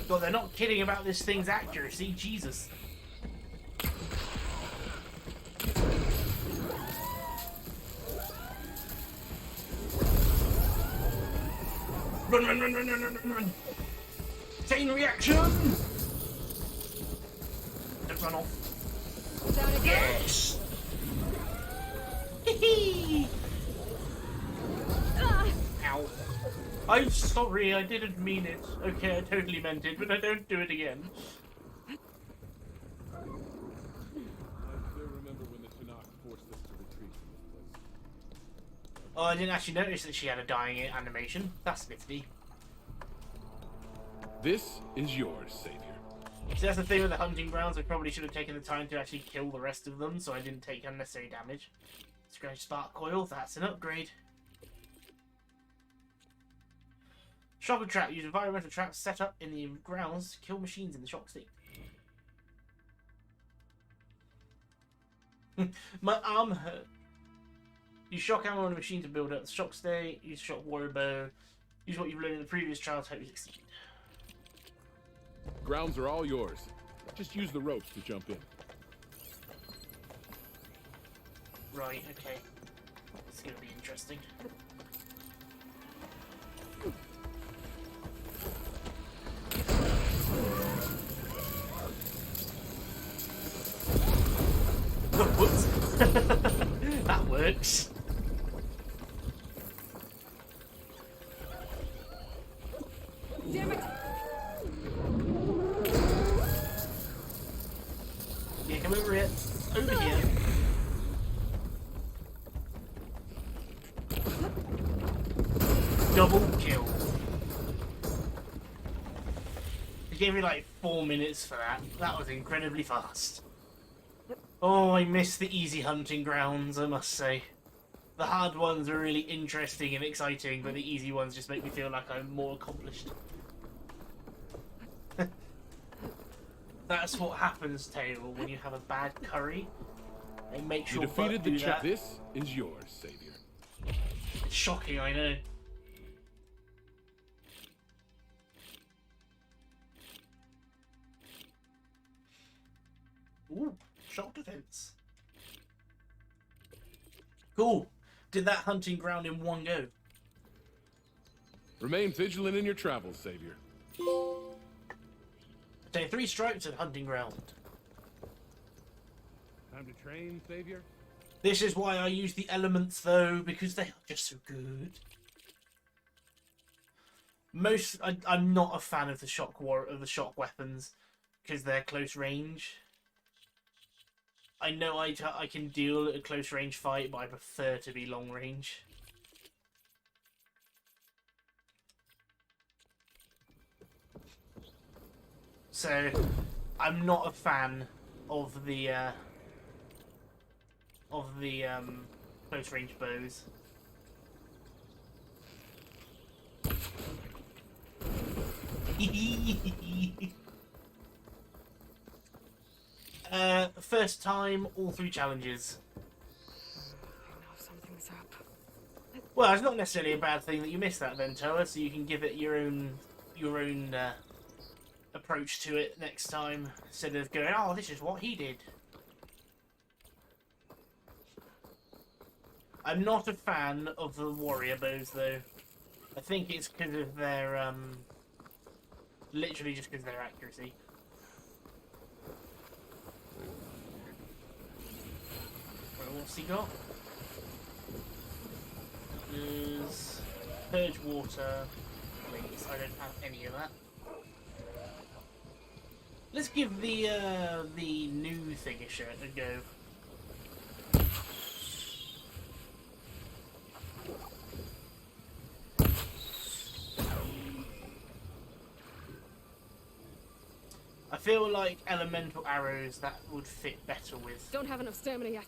God, they're not kidding about this thing's accuracy. Jesus. Run, run, run, run, run, run, run, run. Chain reaction! Don't run off. Down again. Yes! Hee Ow. I'm sorry, I didn't mean it. Okay, I totally meant it, but I don't do it again. I still remember when the Chinook forced us to retreat from this place. Oh, I didn't actually notice that she had a dying animation. That's nifty. This is yours, Savior. See, that's the thing with the hunting grounds. I probably should have taken the time to actually kill the rest of them, so I didn't take unnecessary damage. Scratch spark coil, that's an upgrade. Shocker trap. Use environmental traps set up in the grounds to kill machines in the shock state. My arm hurt. Use shock ammo on a machine to build up the shock state. Use shock warrior bow. Use what you've learned in the previous trial to hope you succeed. Grounds are all yours. Just use the ropes to jump in. Right, okay. It's gonna be interesting. Whoops. That works. Damn it! Yeah, come over here. Over here. Double kill. It gave me like 4 minutes for that. That was incredibly fast. Oh, I miss the easy hunting grounds, I must say. The hard ones are really interesting and exciting, but the easy ones just make me feel like I'm more accomplished. That's what happens, Tail, when you have a bad curry. It makes You your butt defeated the do check. that. This is yours, Savior. It's shocking, I know. Ooh, shock defense. Cool. Did that hunting ground in one go. Remain vigilant in your travels, Savior. Take 3 stripes at hunting ground. Time to train, Savior? This is why I use the elements, though, because they are just so good. I'm not a fan of the shock weapons because they're close range. I know I can deal a close range fight, but I prefer to be long range. So, I'm not a fan of the of the close range bows. First time, all 3 challenges. I know something's up. Well, it's not necessarily a bad thing that you missed that then, Toa, so you can give it your own approach to it next time, instead of going, oh, this is what he did. I'm not a fan of the warrior bows, though. I think it's because of their, literally just because of their accuracy. Well, what's he got? There's purge water. Please, I don't have any of that. Let's give the new thing a go. I feel like elemental arrows that would fit better with. Don't have enough stamina yet.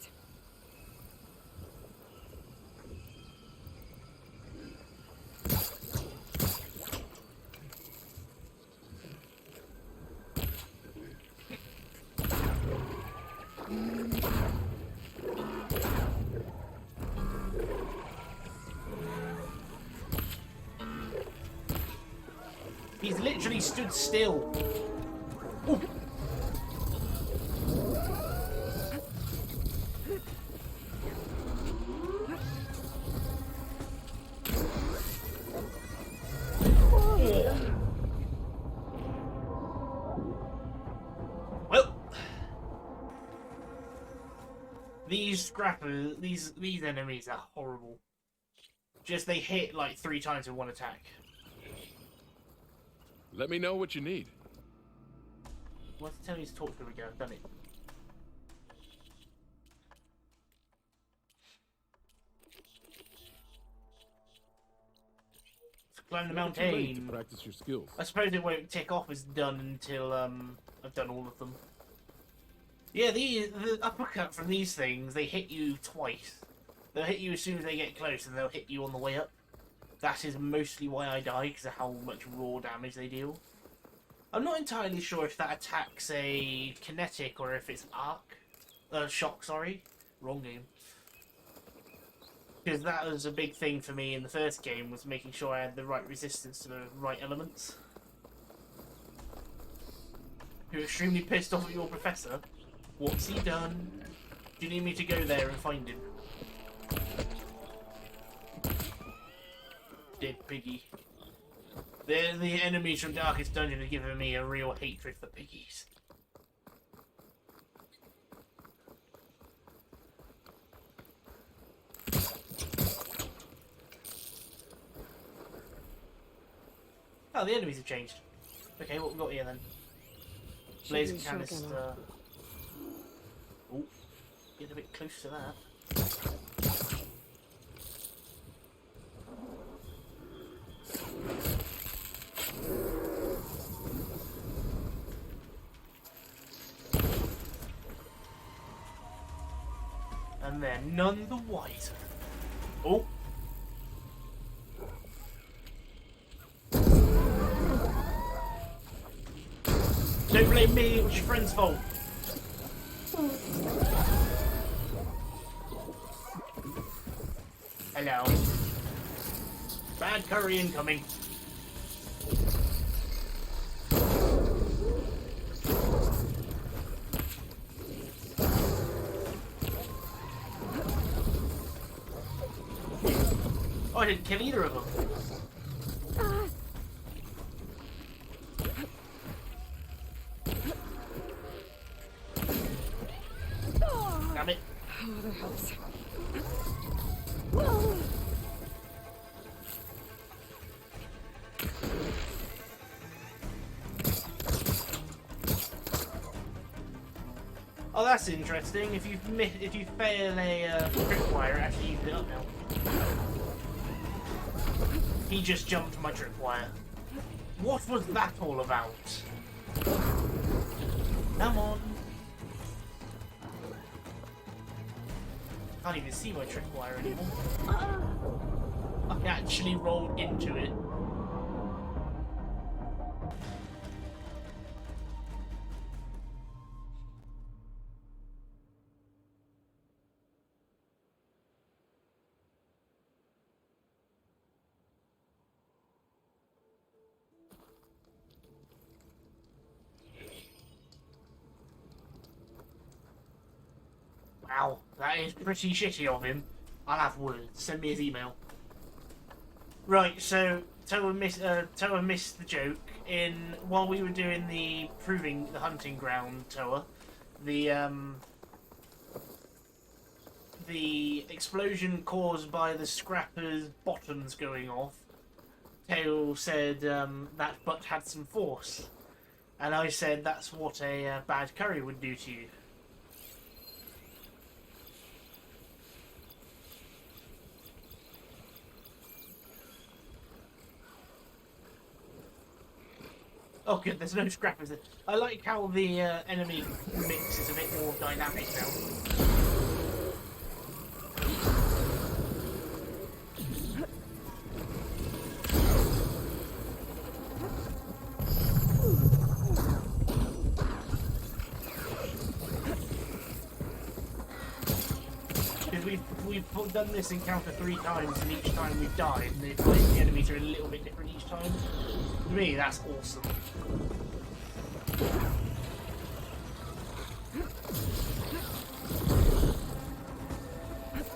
He's literally stood still. Ooh. Well, these scrappers, these enemies are horrible. Just they hit like 3 times in one attack. Let me know what you need. What's it tell me to talk to him again? I've done it. Climb the Never too late to mountain. practice your skills. I suppose it won't tick off as done until I've done all of them. Yeah, the uppercut from these things, they hit you twice. They'll hit you as soon as they get close, and they'll hit you on the way up. That is mostly why I die, because of how much raw damage they deal. I'm not entirely sure if that attacks a kinetic or if it's arc. Shock, sorry. Wrong game. Because that was a big thing for me in the first game, was making sure I had the right resistance to the right elements. You're extremely pissed off at your professor. What's he done? Do you need me to go there and find him? Dead piggy. The enemies from Darkest Dungeon are giving me a real hatred for piggies. Oh, the enemies have changed. Okay, what we got here then? Laser canister. Oh, get a bit close to that. And they're none the wiser. Oh. Don't blame me, it was your friend's fault. Hello. Bad curry incoming. Oh, I didn't kill either of them. Damn it. Oh, that helps. Oh, that's interesting. If you fail a tripwire, it actually uses it up now. He just jumped my tripwire. What was that all about? Come on. Can't even see my tripwire anymore. I actually rolled into it. Wow, that is pretty shitty of him. I'll have words. Send me his email. Right, so Toa missed the joke. While we were doing the hunting ground, Toa, the explosion caused by the scrappers' bottoms going off. Tail said that butt had some force, and I said that's what a bad curry would do to you. Oh good, there's no scrappers. I like how the enemy mix is a bit more dynamic now. Because we've done this encounter 3 times and each time we've died, and the enemies are a little bit different each time. To me, that's awesome.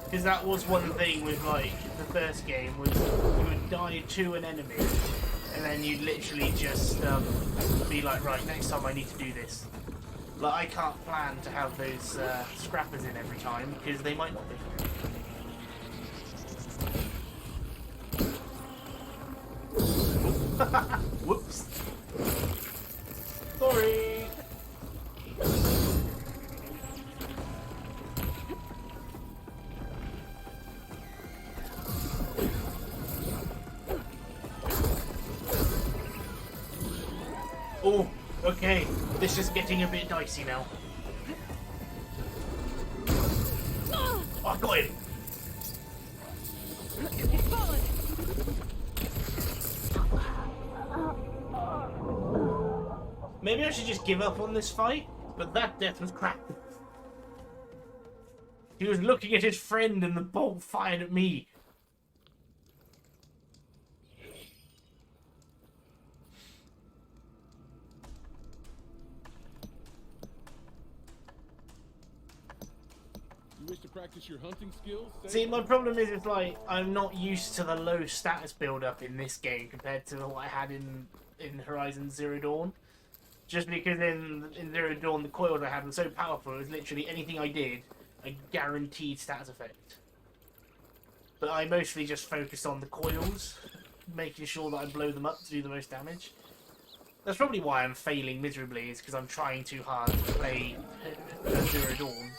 Because that was one thing with like the first game was you would die to an enemy and then you'd literally just be like, right, next time I need to do this. Like I can't plan to have those scrappers in every time because they might not be. Whoops. Sorry. Oh, okay. This is getting a bit dicey now. Oh, I got him. Maybe I should just give up on this fight, but that death was crap. He was looking at his friend and the bolt fired at me. You wish to practice your hunting skills? See, my problem is it's like I'm not used to the low status build-up in this game compared to what I had in Horizon Zero Dawn. Just because in Zero Dawn the coils I had were so powerful, it was literally anything I did, a guaranteed status effect. But I mostly just focused on the coils, making sure that I blow them up to do the most damage. That's probably why I'm failing miserably, is because I'm trying too hard to play Zero Dawn.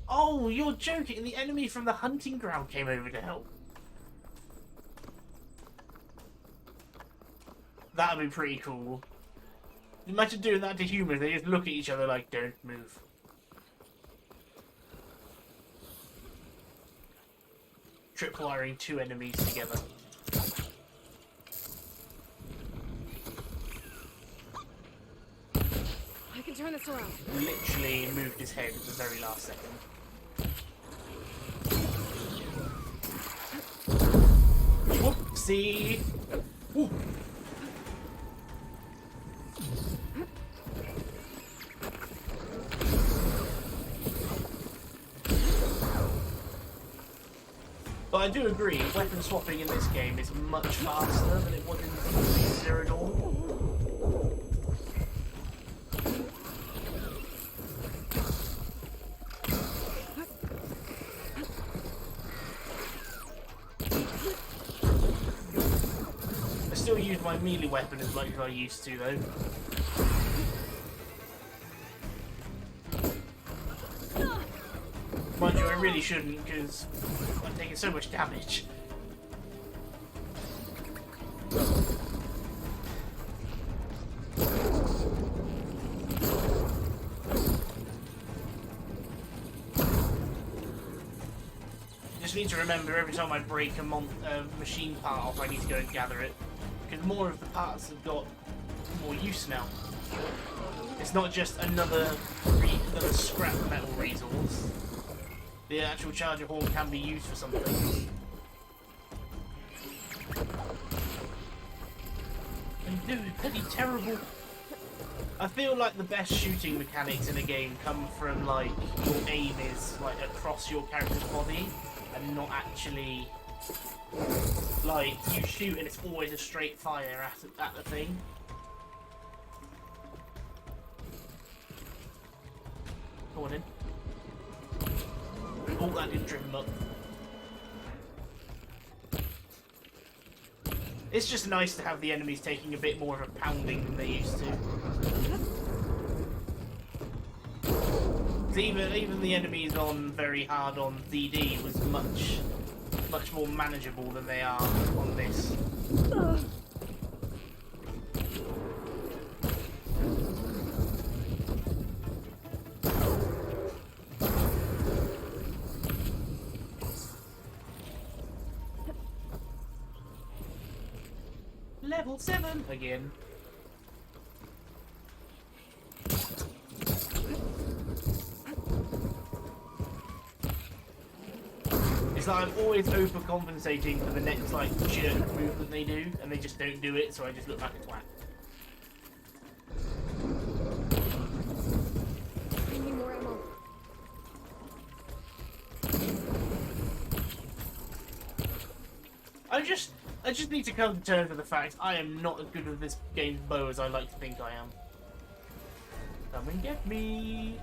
Oh, you're joking! The enemy from the hunting ground came over to help. That'd be pretty cool. Imagine doing that to humans, they just look at each other like, don't move. Tripwiring 2 enemies together. I can turn this around. Literally moved his head at the very last second. Whoopsie! Ooh. But I do agree, weapon swapping in this game is much faster than it was in Zero Dawn. I still use my melee weapon as much as I used to though. Mind you, I really shouldn't, because I'm taking so much damage. just need to remember every time I break a machine part off, I need to go and gather it. Because more of the parts have got more use now. It's not just another scrap metal resource. The actual charger horn can be used for something. And dude, pretty terrible. I feel like the best shooting mechanics in a game come from like your aim is like across your character's body and not actually like you shoot and it's always a straight fire at the thing. Go on in. Oh, that didn't trip him up. It's just nice to have the enemies taking a bit more of a pounding than they used to. Even the enemies on very hard on DD was much more manageable than they are on this. Level 7 again. It's like I'm always overcompensating for the next like jerk movement they do, and they just don't do it, so I just look like a twat. I need more ammo. I just need to come to terms with the fact I am not as good with this game's bow as I like to think I am. Come and get me!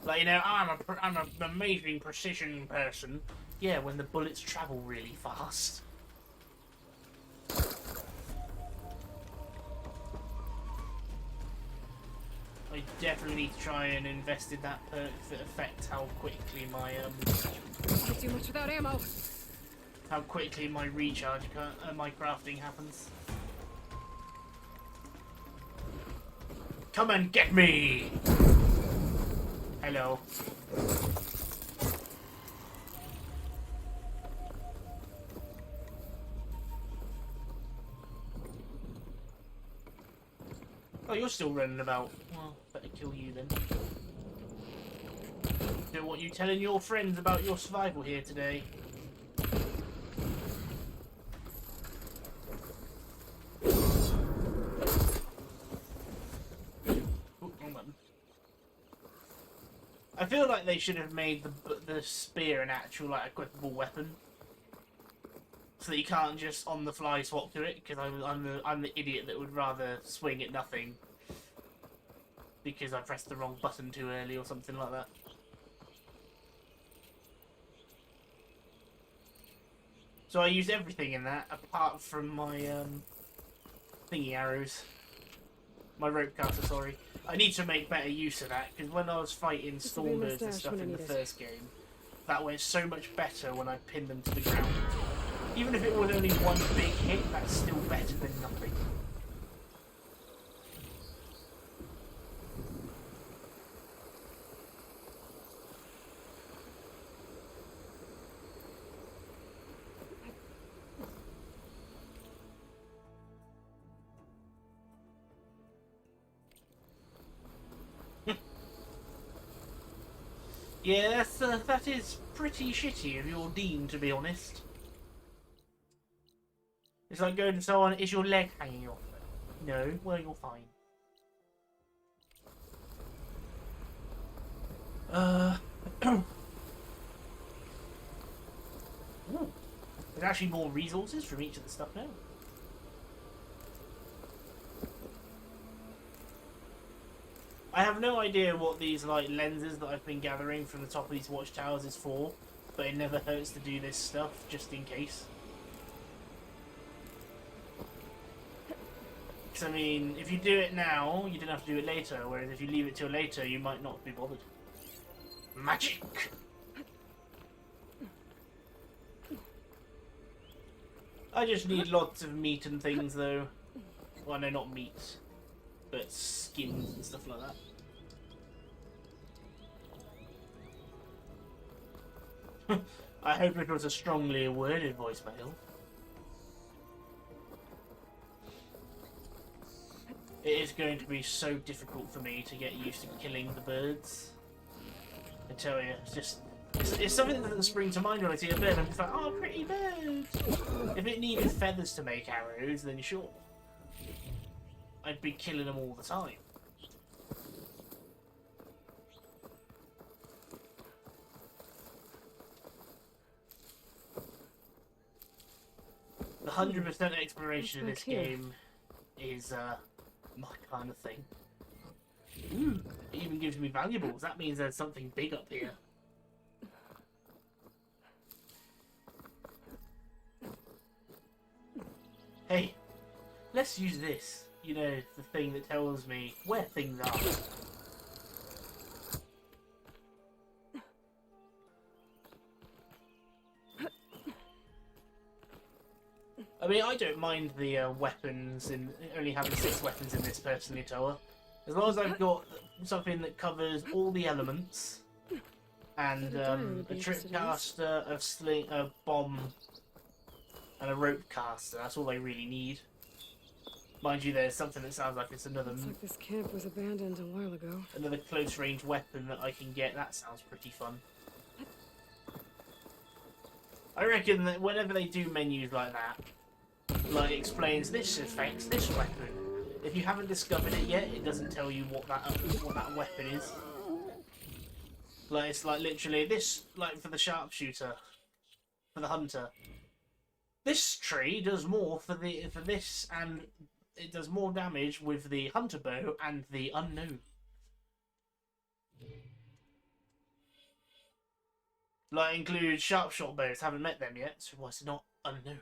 Like, you know, I'm an amazing precision person. Yeah, when the bullets travel really fast. I definitely need to try and invest in that perk that affects how quickly my Can't do much without ammo. how quickly my recharge, my crafting happens. Come and get me! Hello. Oh, you're still running about. Well, better kill you then. Don't want you telling your friends about your survival here today. Ooh, wrong button. I feel like they should have made the spear an actual like equipable weapon, so that you can't just on the fly swap to it. Because I'm the idiot that would rather swing at nothing because I pressed the wrong button too early or something like that. So I used everything in that apart from my thingy arrows, my rope caster. Sorry. I need to make better use of that, because when I was fighting stormers and stuff in the first game, that went so much better when I pinned them to the ground. Even if it was only one big hit, that's still better than nothing. Yeah, that is pretty shitty of your dean, to be honest. It's like going to someone, is your leg hanging off? No, well, you're fine. Ooh. There's actually more resources from each of the stuff now. I have no idea what these like lenses that I've been gathering from the top of these watchtowers is for, but it never hurts to do this stuff just in case. Because I mean, if you do it now, you don't have to do it later, whereas if you leave it till later, you might not be bothered. Magic! I just need lots of meat and things though. Well, no, not meat, but skins and stuff like that. I hope it was a strongly worded voicemail. It is going to be so difficult for me to get used to killing the birds. I tell you, it's just... It's something that doesn't spring to mind when I see a bird. I'm just like, oh, pretty bird. If it needed feathers to make arrows, then sure. I'd be killing them all the time. The 100% exploration in this game is my kind of thing. Ooh, it even gives me valuables. That means there's something big up here. Hey, let's use this. You know, the thing that tells me where things are. I mean, I don't mind the weapons and only having 6 weapons in this personally, Toa. As long as I've got something that covers all the elements and a trip caster, a sling, a bomb, and a rope caster. That's all I really need. Mind you, there's something that sounds like it's another. Looks like this camp was abandoned a while ago. Another close range weapon that I can get. That sounds pretty fun. I reckon that whenever they do menus like that, like explains this affects this weapon. If you haven't discovered it yet, it doesn't tell you what that weapon is. Like it's like literally this, like for the sharpshooter, for the hunter. This tree does more for this, and it does more damage with the hunter bow and the unknown. Like include sharp shot bows. Haven't met them yet, so why is it not unknown?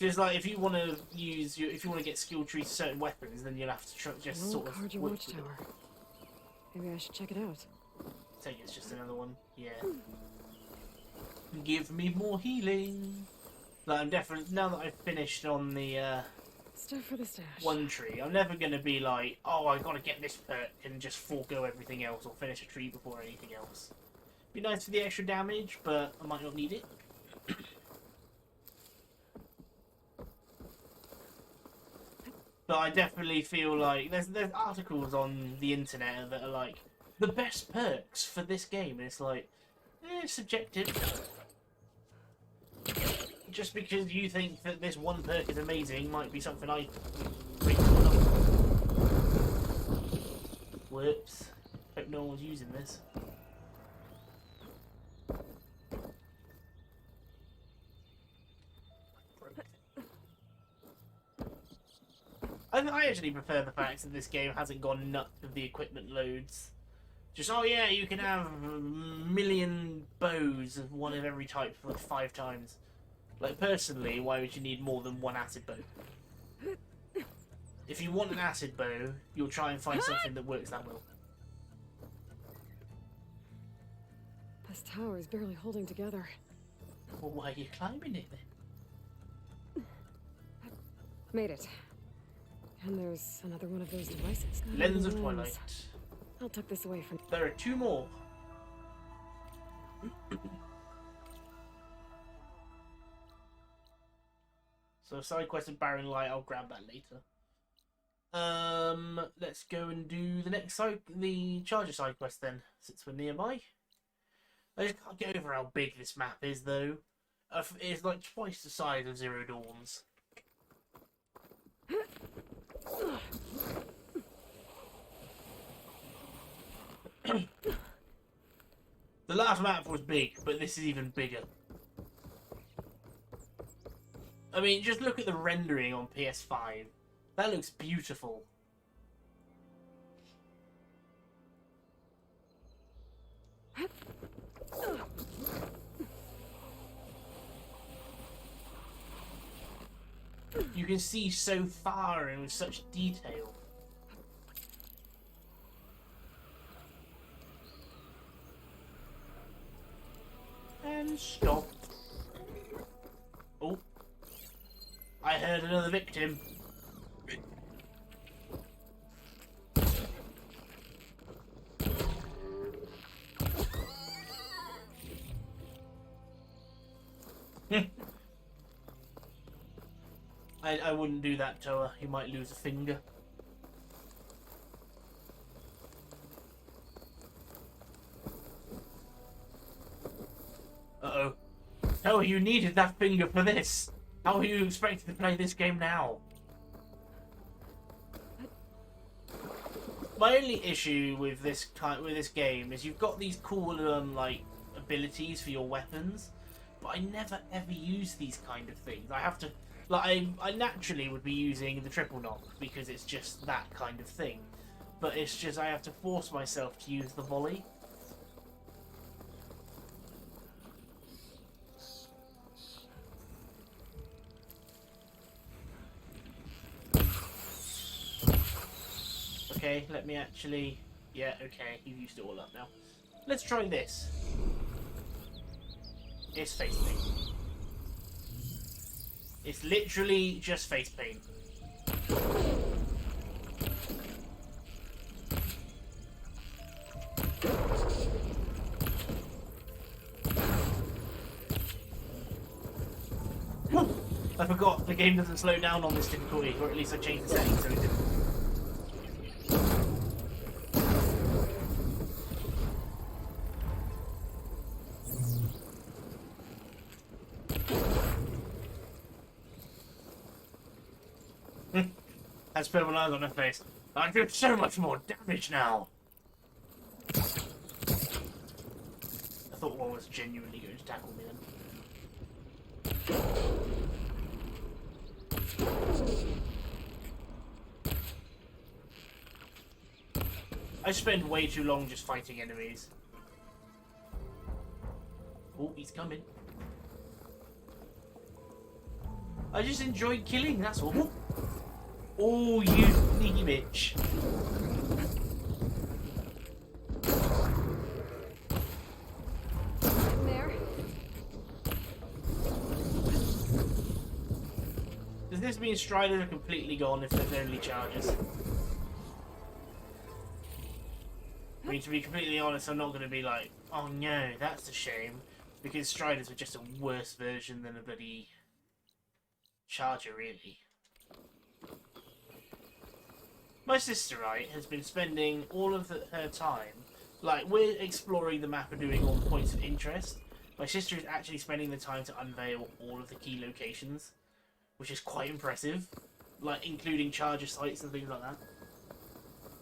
Just like if you want to use if you want to get skill trees to certain weapons, then you'll have to just sort of. Horzion watchtower. Maybe I should check it out. I think it's just another one. Yeah. Give me more healing. Like I'm definitely now that I've finished on the Stuff for the stash. one tree, I'm never gonna be like, oh, I gotta get this perk and just forego everything else or finish a tree before anything else. Be nice for the extra damage, but I might not need it. But I definitely feel like there's articles on the internet that are like the best perks for this game, and it's like, subjective. Just because you think that this one perk is amazing might be something I think. Whoops. Hope no one's using this. I actually prefer the fact that this game hasn't gone nuts with the equipment loads. Just, oh yeah, you can have a million bows of one of every type for like 5 times. Like, personally, why would you need more than one acid bow? If you want an acid bow, you'll try and find something that works that well. This tower is barely holding together. Well, why are you climbing it then? Made it. And there's another one of those devices. Lens of Twilight. I'll tuck this away from. There are 2 more. So side quest of Barren Light, I'll grab that later. Let's go and do the Charger side quest then, since we're nearby. I just can't get over how big this map is though. It's like twice the size of Zero Dawn's. The last map was big, but this is even bigger. I mean, just look at the rendering on PS5. That looks beautiful. You can see so far and with such detail. And stop. Oh. I heard another victim. I wouldn't do that to her. You might lose a finger. Uh-oh. Oh, you needed that finger for this. How are you expected to play this game now? My only issue with this game is you've got these cool like abilities for your weapons, but I never ever use these kind of things. I have to, like, I naturally would be using the triple knock because it's just that kind of thing, but it's just I have to force myself to use the volley. Okay, let me actually... Yeah, okay, you've used it all up now. Let's try this. It's face paint. It's literally just face paint. I forgot the game doesn't slow down on this difficulty, or at least I changed the settings so it didn't. Has purple eyes on her face. I do so much more damage now. I thought one was genuinely going to tackle me then. I spend way too long just fighting enemies. Oh, he's coming. I just enjoyed killing, that's all. Oh, you sneaky bitch. There. Does this mean Striders are completely gone if there's only charges? I mean, to be completely honest, I'm not going to be like, oh no, that's a shame. Because Striders were just a worse version than a bloody charger, really. My sister, right, has been spending all of her time, like, we're exploring the map and doing all the points of interest. My sister is actually spending the time to unveil all of the key locations, which is quite impressive, like, including charger sites and things like that.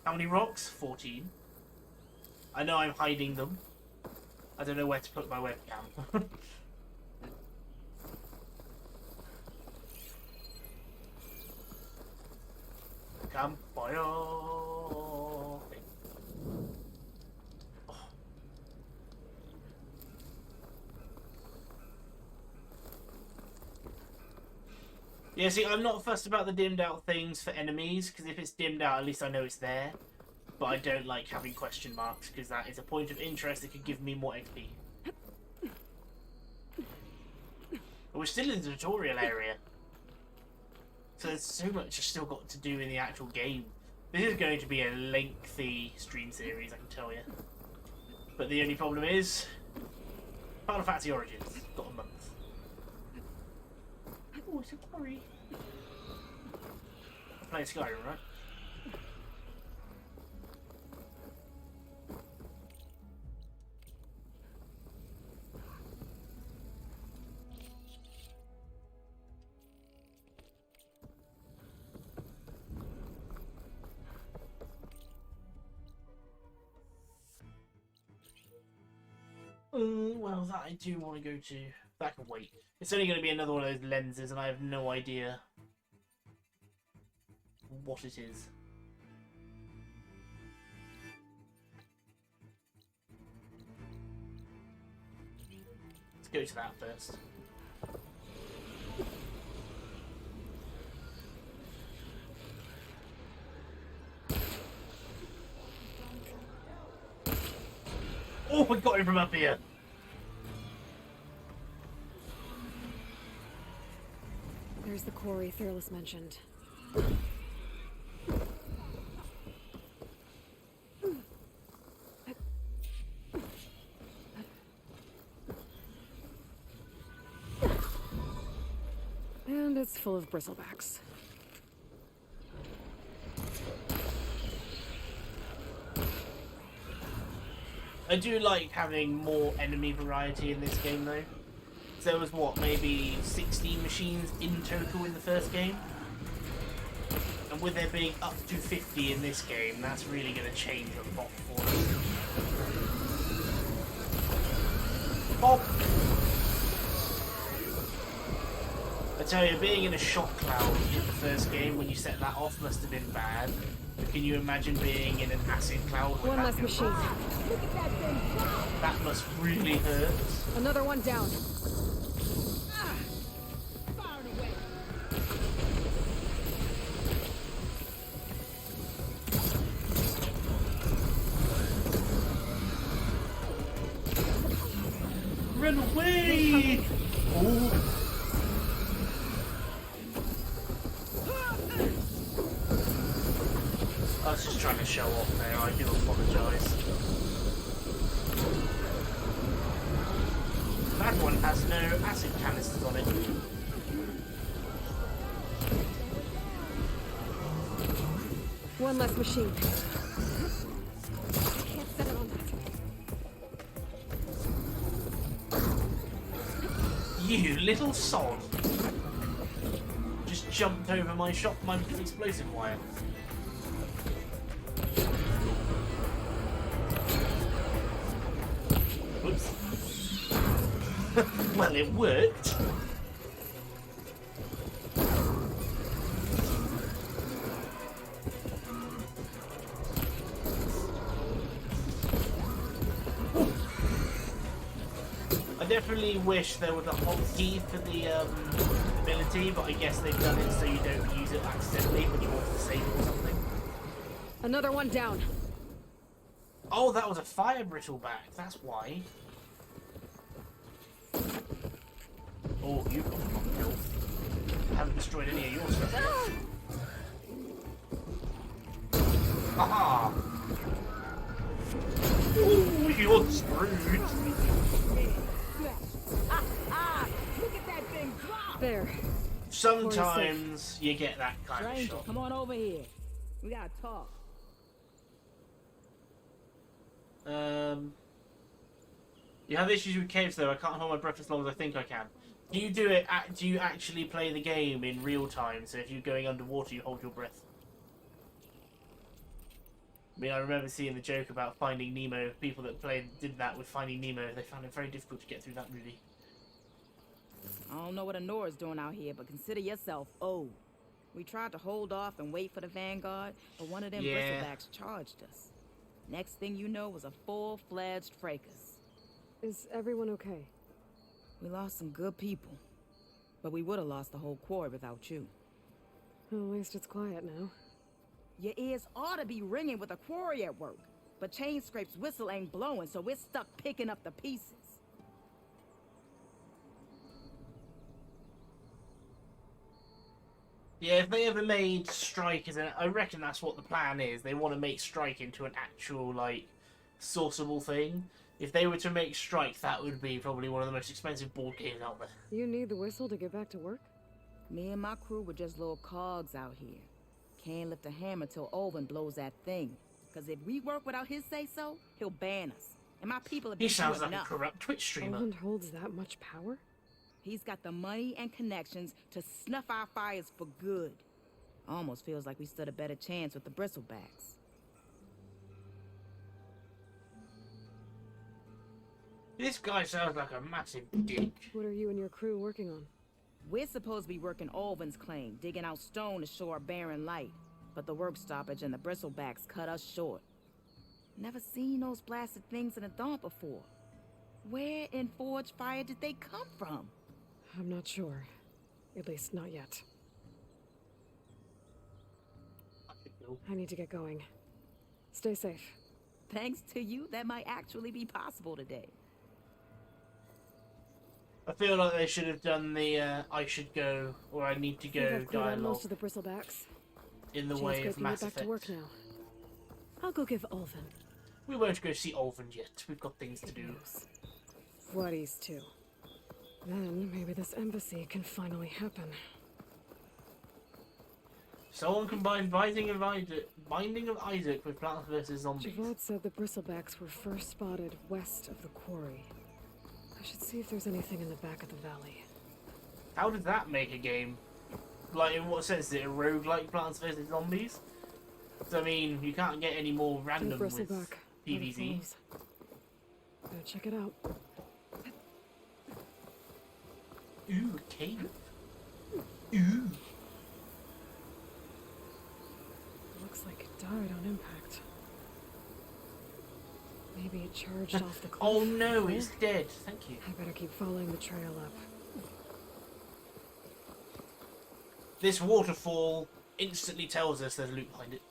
How many rocks? 14. I know I'm hiding them. I don't know where to put my webcam. Campfire. Oh. Yeah, see, I'm not fussed about the dimmed out things for enemies, because if it's dimmed out, at least I know it's there. But I don't like having question marks, because that is a point of interest that could give me more XP. But we're still in the tutorial area. So there's so much I've still got to do in the actual game. This is going to be a lengthy stream series, I can tell you. But the only problem is... Final Fantasy Origins. Got a month. Oh, it's a quarry. I'm playing Skyrim, right? Well, that I do want to go to. That can wait. It's only going to be another one of those lenses, and I have no idea what it is. Let's go to that first. Oh, we got him from up here. There's the quarry Thurles mentioned. And it's full of bristlebacks. I do like having more enemy variety in this game though. So there was what, maybe 16 machines in total in the first game? And with there being up to 50 in this game, that's really going to change a lot for us. Pop! I tell you, being in a shock cloud in the first game when you set that off must have been bad. Can you imagine being in an acid cloud with One that less going machine. on? Look at that thing drop! That must really hurt. Another one down. Firing away! Run away! Oh. I was just trying to show off there, I do apologise. That one has no acid canisters on it. One less machine. Can't set it on that. You little son! Just jumped over my explosive wire. Oops. Well, it worked. I definitely wish there was a hotkey for the ability, but I guess they've done it so you don't use it accidentally when you want to save it or something. Another one down. Oh, that was a fire bristleback. That's why. Oh, you've got one kill. I haven't destroyed any of your stuff yet. Aha! Oh, you're screwed. Look at that thing drop! There. Sometimes you get that kind of Stranger, shot. come on over here. We gotta talk. You have issues with caves though. I can't hold my breath as long as I think I can. Do you do it? Do you actually play the game in real time? So if you're going underwater, you hold your breath. I mean, I remember seeing the joke about Finding Nemo. People that did that with Finding Nemo, they found it very difficult to get through that movie. I don't know what Anora's doing out here, but consider yourself old. We tried to hold off and wait for the Vanguard, but one of them bristlebacks charged us. Next thing you know was a full-fledged fracas. Is everyone okay? We lost some good people, but we would have lost the whole quarry without you. Well, at least it's quiet now. Your ears ought to be ringing with a quarry at work, but Chain Scrape's whistle ain't blowing, so we're stuck picking up the pieces. Yeah, if they ever made Strike I reckon that's what the plan is. They want to make Strike into an actual, like, sourceable thing. If they were to make Strike, that would be probably one of the most expensive board games out there. You need the whistle to get back to work? Me and my crew were just little cogs out here. Can't lift a hammer till Olvin blows that thing. Cause if we work without his say-so, he'll ban us. And my people have been He sounds like enough. a corrupt Twitch streamer. Olin holds that much power? He's got the money and connections to snuff our fires for good. Almost feels like we stood a better chance with the bristlebacks. This guy sounds like a massive dick. What are you and your crew working on? We're supposed to be working Olvin's claim, digging out stone to show our barren light. But the work stoppage and the bristlebacks cut us short. Never seen those blasted things in a dawn before. Where in Forge Fire did they come from? I'm not sure. At least not yet. I need to get going. Stay safe. Thanks to you, that might actually be possible today. I feel like they should have done the I should go or I need to I've go cleared out dialogue most of the bristlebacks. in the Chain way Scrape of can get Mass back Effect. to work now. I'll go give Olvin We won't go see Olvin yet. We've got things to do. news. What he's to. Then maybe this embassy can finally happen. Someone combined Binding of Isaac with Plants vs. Zombies. Javad said the bristlebacks were first spotted west of the quarry. I should see if there's anything in the back of the valley. How does that make a game? Like, in what sense? Is it a roguelike Plants vs. Zombies? So, I mean, you can't get any more random with PvZ. Gotta check it out. Ooh, a cave. Ooh. Looks like it died on impact. Maybe it charged off the cliff. Oh no, it's dead. Thank you. I better keep following the trail up. This waterfall instantly tells us there's loot behind it.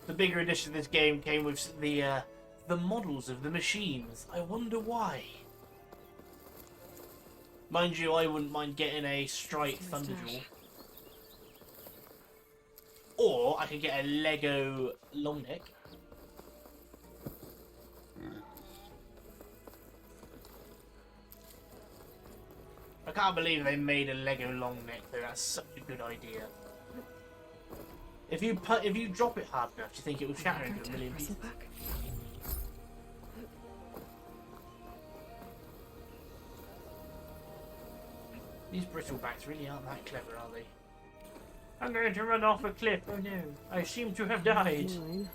The bigger edition of this game came with the models of the machines. I wonder why. Mind you, I wouldn't mind getting a Strike Thunderjaw. Or I could get a Lego Longneck. I can't believe they made a Lego Longneck though. That's such a good idea. If you drop it hard enough, do you think it will shatter into a million pieces? These brittlebacks really aren't that clever, are they? I'm going to run off a cliff. Oh no, I seem to have died. And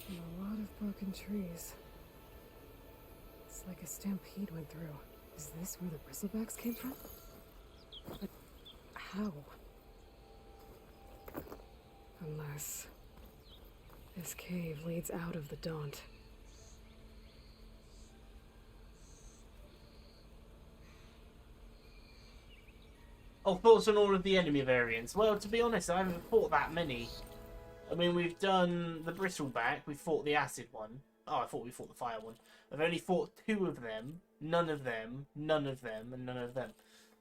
a lot of broken trees. It's like a stampede went through. Is this where the bristlebacks came from? But how? Unless this cave leads out of the Daunt. Oh, thoughts on all of the enemy variants? Well, to be honest, I haven't fought that many. I mean, we've done the bristleback, we fought the acid one. Oh, I thought we fought the fire one. I've only fought 2 of them, none of them, none of them, and none of them.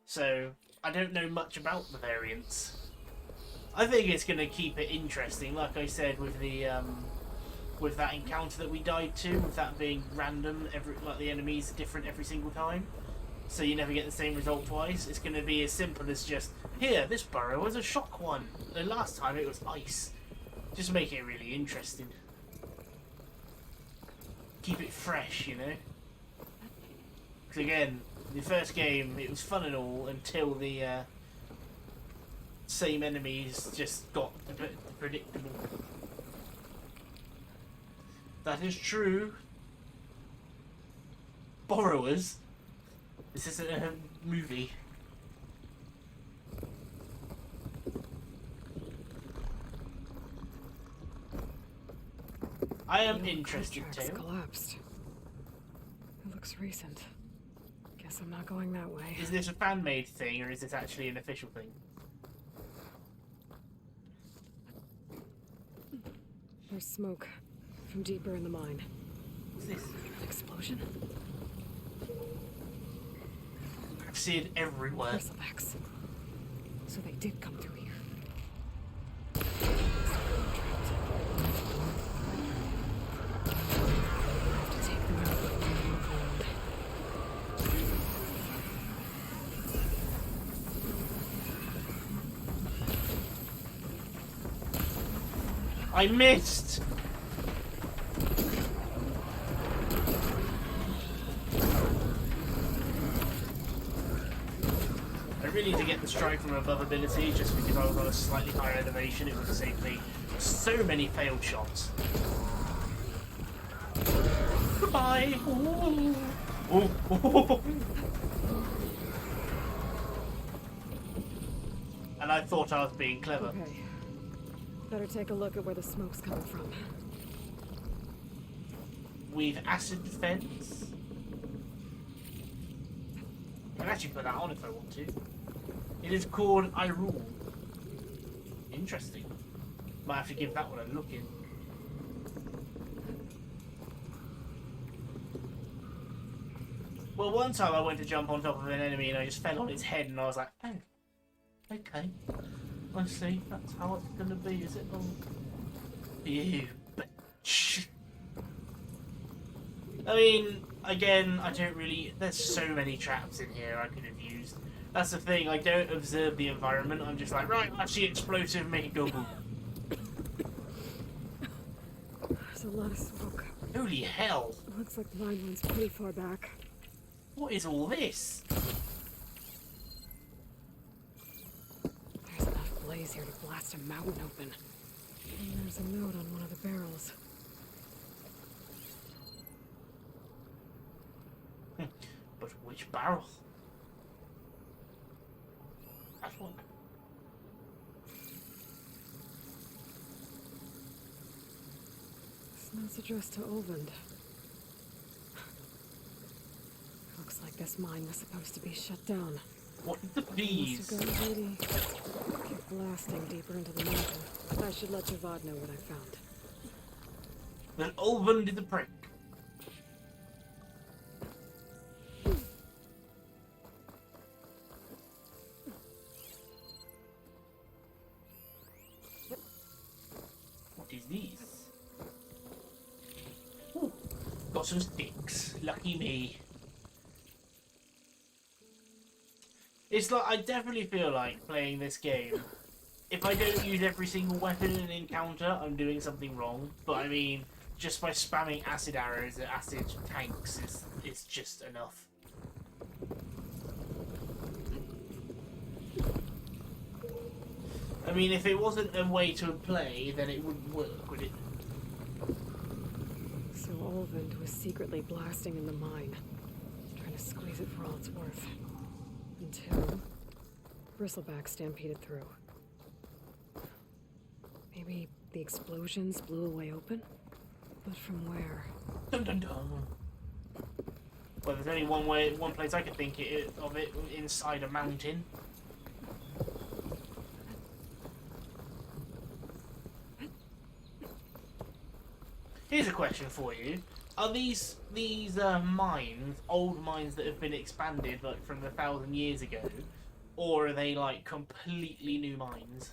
So, I don't know much about the variants. I think it's going to keep it interesting, like I said, with the with that encounter that we died to, with that being random, like the enemies are different every single time. So you never get the same result twice. It's going to be as simple as just, here, this burrow was a shock one. And last time it was ice. Just make it really interesting. Keep it fresh, you know? Because again, the first game, it was fun and all until the same enemies just got a bit predictable. That is true. Borrowers. This isn't a movie. I am interested too. Collapsed. It looks recent. Guess I'm not going that way. Is this a fan-made thing, or is this actually an official thing? There's smoke from deeper in the mine. What's this? An explosion? Acid everywhere. Bristlebacks. So they did come through here. I missed! I really need to get the strike from above ability, just because I was on a slightly higher elevation. It would have saved me so many failed shots. Goodbye! Ooh. Ooh. And I thought I was being clever. Okay. Better take a look at where the smoke's coming from. With acid defense. I can actually put that on if I want to. It is called I Rule. Interesting. Might have to give that one a look in. Well, one time I went to jump on top of an enemy and I just fell on its head and I was like, oh, okay. I see. That's how it's gonna be, is it? Oh. You bitch. I mean, again, I don't really... There's so many traps in here I could have used. That's the thing, I don't observe the environment. I'm just like, right, that's the explosive, make it go boom. There's a lot of smoke. Holy hell! Looks like the mine runs pretty far back. What is all this? There's enough blaze here to blast a mountain open. And there's a note on one of the barrels. But which barrel? That one. This note's addressed to Olvend. Looks like this mine was supposed to be shut down. What the bees? Must have gone greedy. Keep blasting deeper into the mountain. I should let Javad know what I found. Then Olven did the prank. What is this? Ooh, got some sticks. Lucky me. It's like, I definitely feel like playing this game. If I don't use every single weapon in an encounter, I'm doing something wrong. But I mean, just by spamming acid arrows at acid tanks is just enough. I mean, if it wasn't a way to play, then it wouldn't work, would it? So Olvend was secretly blasting in the mine, trying to squeeze it for all it's worth. Until Bristleback stampeded through. Maybe the explosions blew a way open? But from where? Dun dun dun. Well, there's only one place I could think of it, inside a mountain. Here's a question for you. Are these mines, old mines that have been expanded like from 1,000 years ago, or are they like completely new mines?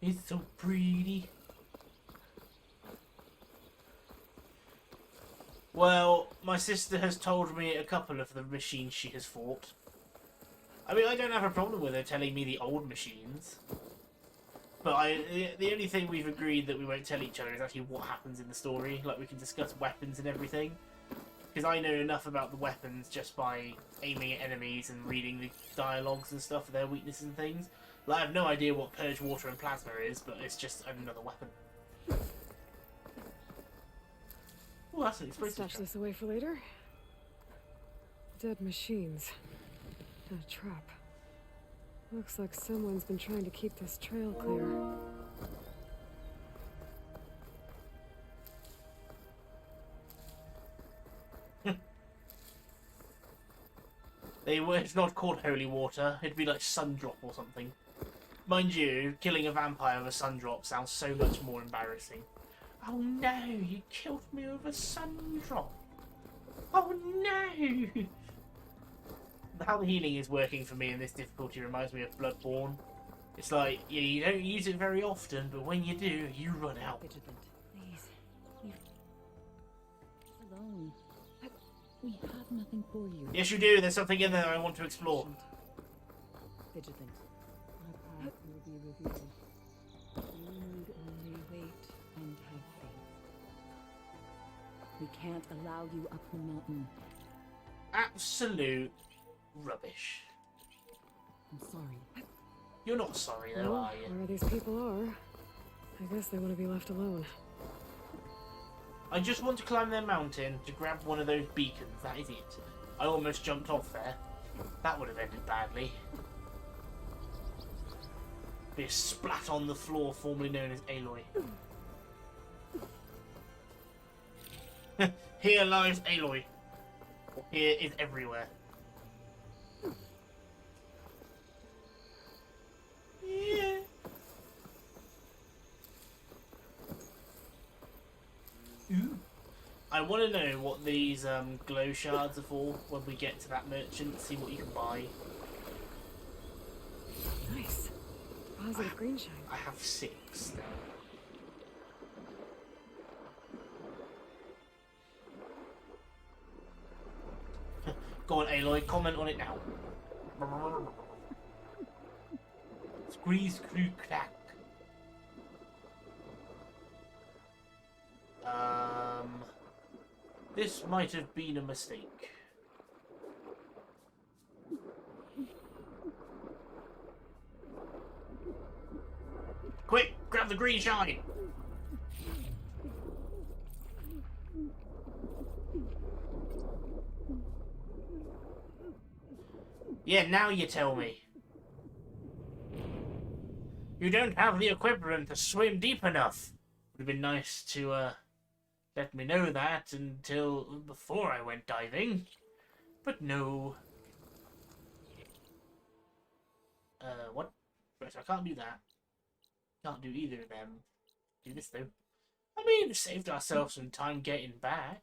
It's so pretty. Well, my sister has told me a couple of the machines she has fought. I mean, I don't have a problem with her telling me the old machines. But the only thing we've agreed that we won't tell each other is actually what happens in the story. Like, we can discuss weapons and everything. Because I know enough about the weapons just by aiming at enemies and reading the dialogues and stuff, their weaknesses and things. Like, I have no idea what Purge Water and Plasma is, but it's just another weapon. Oh, that's an explosive. Stash this away for later. Dead machines. And a trap. Looks like someone's been trying to keep this trail clear. It's not called holy water. It'd be like Sundrop or something. Mind you, killing a vampire with a Sundrop sounds so much more embarrassing. Oh no, you killed me with a Sundrop. Oh no! How the healing is working for me in this difficulty reminds me of Bloodborne. It's like, yeah, you don't use it very often, but when you do, you run out. Vigilant, please. Leave us alone. We have nothing for you. Yes, you do. There's something in there I want to explore. Vigilant. Our path will be revealed. You need only wait and have faith. We can't allow you up the mountain. Absolute rubbish. I'm sorry. You're not sorry though, Well, are you? where these people are, I guess they want to be left alone. I just want to climb their mountain to grab one of those beacons. That is it. I almost jumped off there. That would have ended badly. Be a splat on the floor, formerly known as Aloy. Here lies Aloy. Or here is everywhere. Yeah. Ooh. I want to know what these glow shards are for when we get to that merchant, see what you can buy. Nice. Positive green shine. I have 6 now. Go on, Aloy, comment on it now. Squeeze, screw, crack. This might have been a mistake. Quick, grab the green shine. Yeah, now you tell me. You don't have the equipment to swim deep enough. Would have been nice to let me know that until before I went diving. But no. What? Right, I can't do that. Can't do either of them. Do this though. I mean, saved ourselves some time getting back.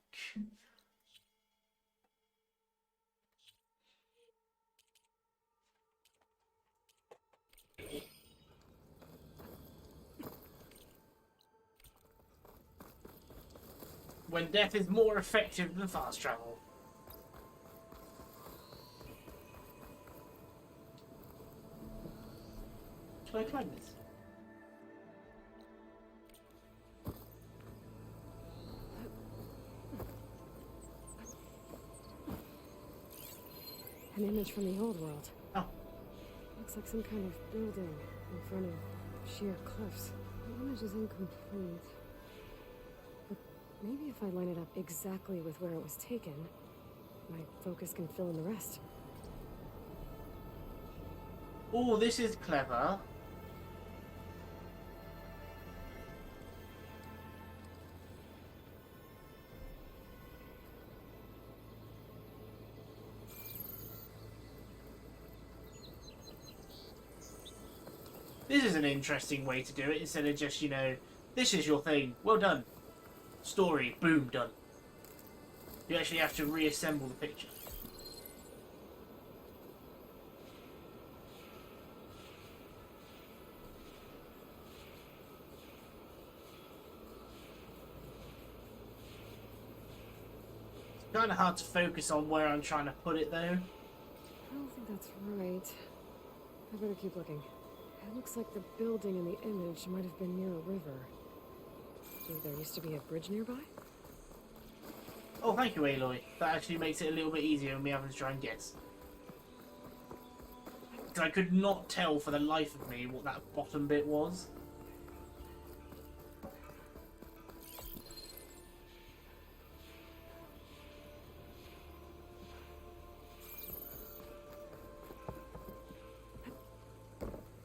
When death is more effective than fast travel. Can I climb this? An image from the old world. Oh. Looks like some kind of building in front of sheer cliffs. The image is incomplete. But maybe if I line it up exactly with where it was taken, my focus can fill in the rest. Oh, this is clever. This is an interesting way to do it, instead of just, you know, this is your thing, well done. Story, boom, done. You actually have to reassemble the picture. It's kind of hard to focus on where I'm trying to put it, though. I don't think that's right. I better keep looking. It looks like the building in the image might have been near a river. So there used to be a bridge nearby? Oh, thank you, Aloy. That actually makes it a little bit easier than me having to try and guess. Because I could not tell for the life of me what that bottom bit was.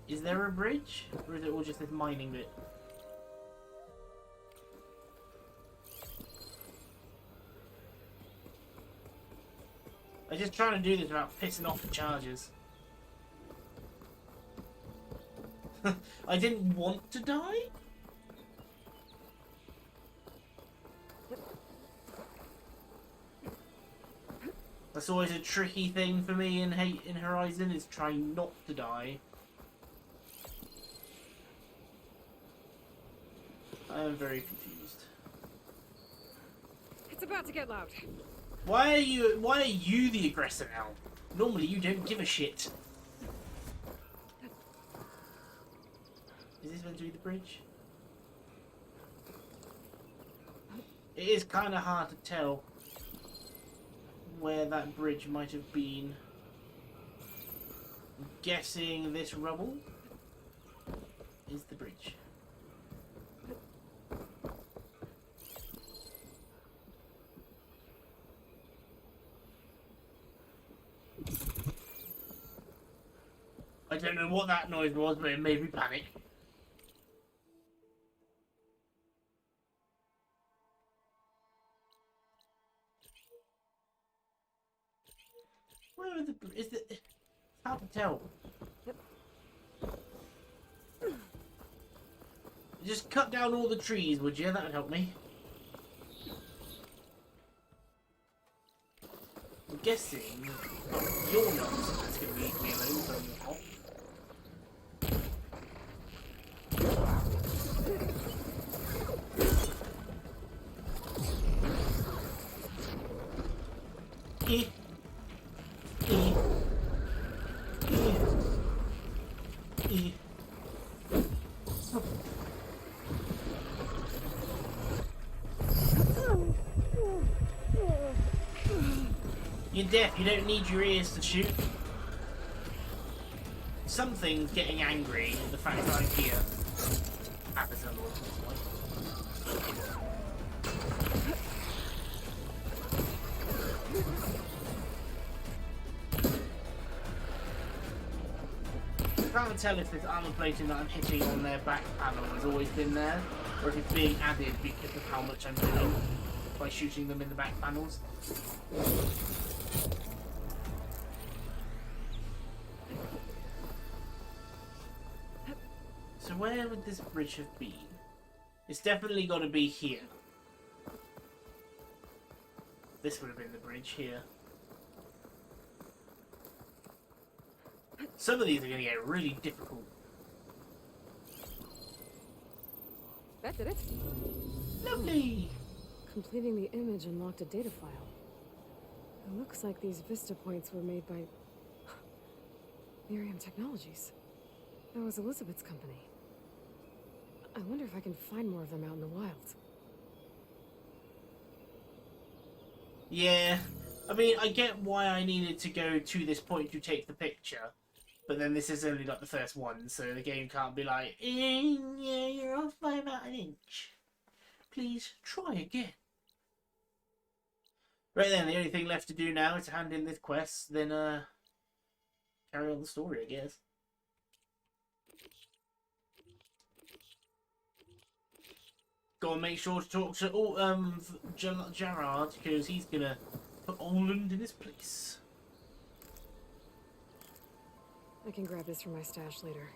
Is there a bridge? Or is it all just this mining bit? I'm just trying to do this without pissing off the chargers. I didn't want to die? That's always a tricky thing for me in Horizon, is trying not to die. I am very confused. It's about to get loud. Why are you the aggressor now? Normally you don't give a shit. Is this meant to be the bridge? It is kind of hard to tell where that bridge might have been. I'm guessing this rubble is the bridge. I don't know what that noise was, but it made me panic. Where is the... It's hard to tell. Just cut down all the trees, would you? That would help me. I'm guessing... Oh, you're not. That's going to leave me alone, so I'm not. You're deaf, you don't need your ears to shoot. Something's getting angry at the fact that I'm here. Amazon or I can't tell if this armor plating that I'm hitting on their back panel has always been there, or if it's being added because of how much I'm doing by shooting them in the back panels. So where would this bridge have been? It's definitely got to be here. This would have been the bridge here. Some of these are going to get really difficult. That did it. Lovely! Completing the image unlocked a data file. It looks like these vista points were made by Miriam Technologies. That was Elizabeth's company. I wonder if I can find more of them out in the wild. Yeah, I mean, I get why I needed to go to this point to take the picture, but then this is only like the first one, so the game can't be like, yeah, you're off by about an inch. Please try again. Right then, the only thing left to do now is to hand in this quest, then carry on the story, I guess. Gotta make sure to talk to Gerard, because he's gonna put Orland in his place. I can grab this from my stash later.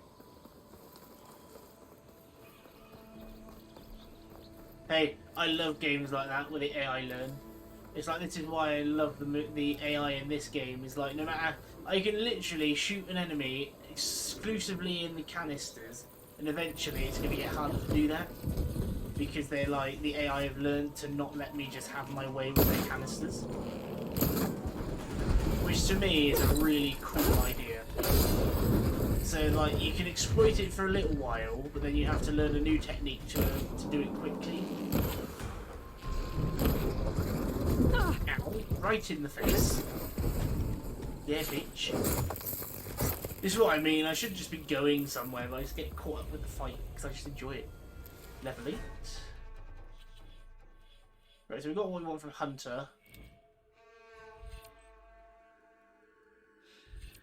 Hey, I love games like that where the AI learn. It's like, this is why I love the AI in this game. It's like, no matter, I can literally shoot an enemy exclusively in the canisters, and eventually it's gonna get harder to do that. Because they're like, the AI have learned to not let me just have my way with their canisters. Which to me is a really cool idea. So like, you can exploit it for a little while, but then you have to learn a new technique to do it quickly. Ow, right in the face. Yeah, bitch. This is what I mean, I should just be going somewhere, but I just get caught up with the fight, because I just enjoy it. Level 8. Right, so we've got what we want from Hunter.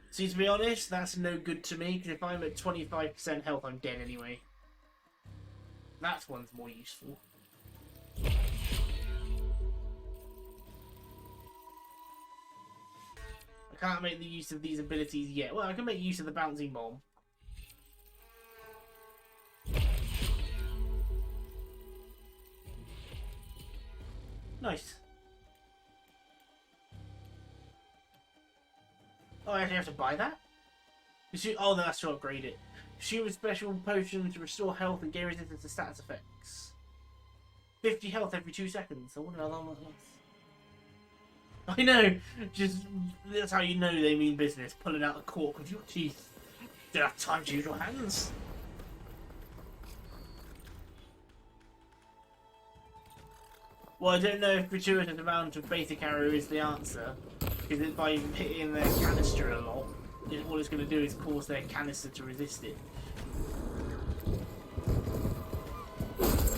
See, to be honest, that's no good to me, because if I'm at 25% health, I'm dead anyway. That one's more useful. I can't make the use of these abilities yet. Well, I can make use of the bouncing bomb. Nice. Oh, I actually have to buy that? Oh, that's to upgrade it. Consume a special potion to restore health and gain resistance to status effects. 50 health every 2 seconds. I wonder how long that lasts. I know! Just, that's how you know they mean business. Pulling out a cork with your teeth. Don't have time to use your hands. Well, I don't know if gratuitous amount of basic arrow is the answer, because by hitting their canister a lot, all it's going to do is cause their canister to resist it.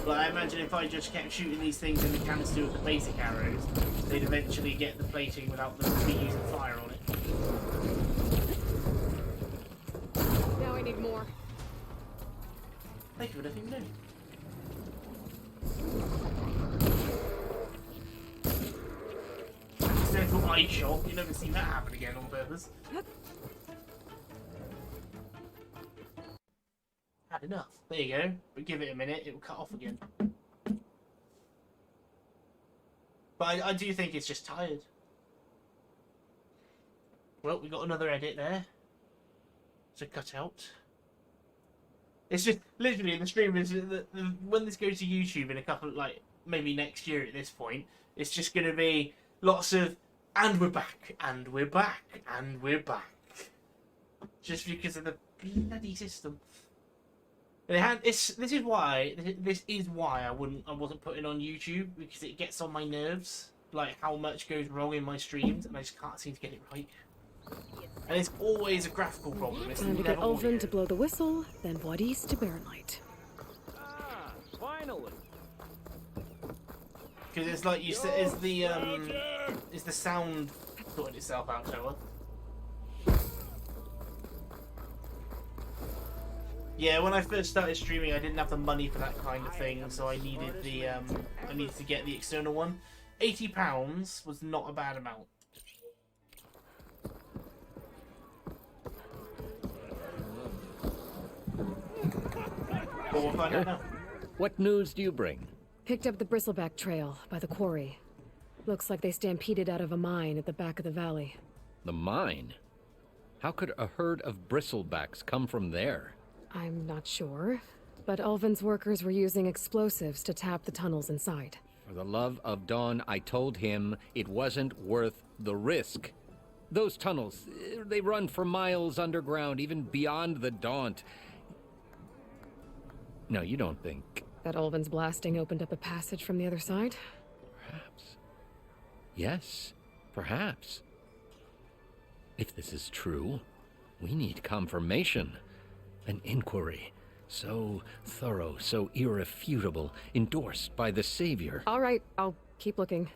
But I imagine if I just kept shooting these things in the canister with the basic arrows, they'd eventually get the plating without them using fire on it. Now I need more. Thank you for letting me know. Accidental eye shot. You've never seen that happen again on purpose. Had enough. There you go. But give it a minute, it will cut off again. But I do think it's just tired. Well, we got another edit there. It's a cutout. It's just literally in the stream is when this goes to YouTube in a couple, like maybe next year at this point, it's just going to be lots of and we're back, and we're back, and we're back. Just because of the bloody system. This is why I wasn't putting on YouTube, because it gets on my nerves. like how much goes wrong in my streams, and I just can't seem to get it right. And it's always a graphical problem. It's Time to never get Ulvin audio. to blow the whistle, then what east to Barren Light. Ah, finally. Because it's like you said, is the sound sorting itself out, Noah? Yeah, when I first started streaming, I didn't have the money for that kind of thing, so I needed the I needed to get the external one. £80 was not a bad amount. But we'll find out now. What news do you bring? Picked up the bristleback trail by the quarry. Looks like they stampeded out of a mine at the back of the valley. The mine? How could a herd of bristlebacks come from there? I'm not sure, but Ulvin's workers were using explosives to tap the tunnels inside. For the love of Dawn, I told him it wasn't worth the risk. Those tunnels, they run for miles underground, even beyond the Daunt. No, you don't think... That Ulvin's blasting opened up a passage from the other side? Perhaps. Yes, perhaps. If this is true, we need confirmation. An inquiry. So thorough, so irrefutable, endorsed by the Savior. All right, I'll keep looking.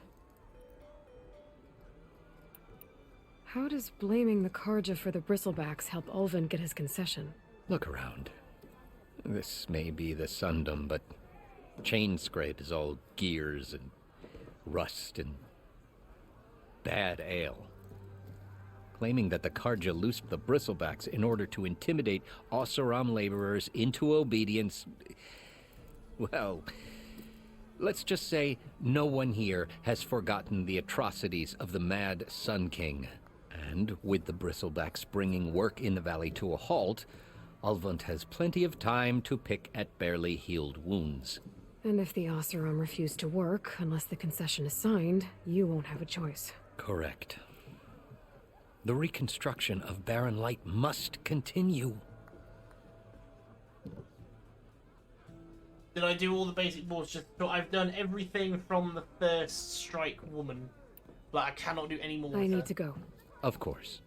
How does blaming the Karja for the bristlebacks help Ulvin get his concession? Look around. This may be the Sundom, but Chainscrape is all gears and rust and bad ale. Claiming that the Karja loosed the bristlebacks in order to intimidate Oseram laborers into obedience. Well, let's just say no one here has forgotten the atrocities of the Mad Sun King. And with the bristlebacks bringing work in the valley to a halt, Ulvund has plenty of time to pick at barely healed wounds. And if the Oseram refuse to work, unless the concession is signed, you won't have a choice. Correct. The reconstruction of Barren Light must continue. Did I do all the basic boards? I've done everything from the first strike woman. But I cannot do any more. I need to go. Of course.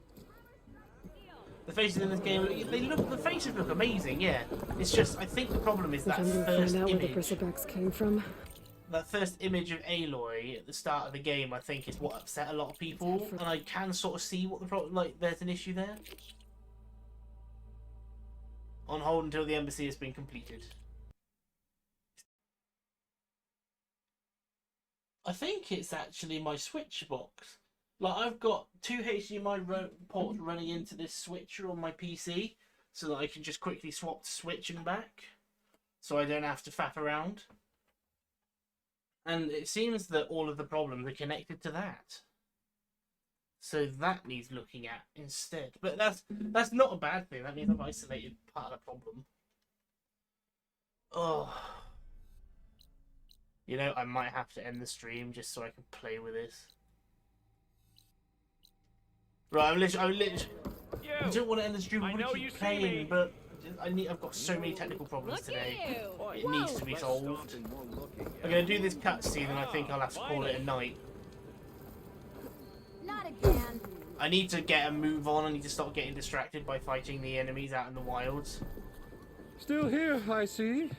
The faces in this game, the faces look amazing, yeah. It's just, I think the problem is If that I'm gonna first find out where the image. bristlebacks came from. That first image of Aloy at the start of the game, I think, is what upset a lot of people, and I can sort of see what the problem. Like, there's an issue there. On hold until the embassy has been completed. I think it's actually my switch box. Like, I've got two HDMI ports running into this switcher on my PC, so that I can just quickly swap to switch and back, so I don't have to faff around. And it seems that all of the problems are connected to that. So that needs looking at instead. But that's not a bad thing. That means I've isolated part of the problem. Oh. You know, I might have to end the stream just so I can play with this. Right, I'm literally I don't want to end the stream. I want to keep playing, but I've got so many technical problems today. It needs to be solved. I'm gonna do this cutscene, and I think I'll have to call it a night. Not again. I need to get a move on. I need to stop getting distracted by fighting the enemies out in the wilds. Still here, I see.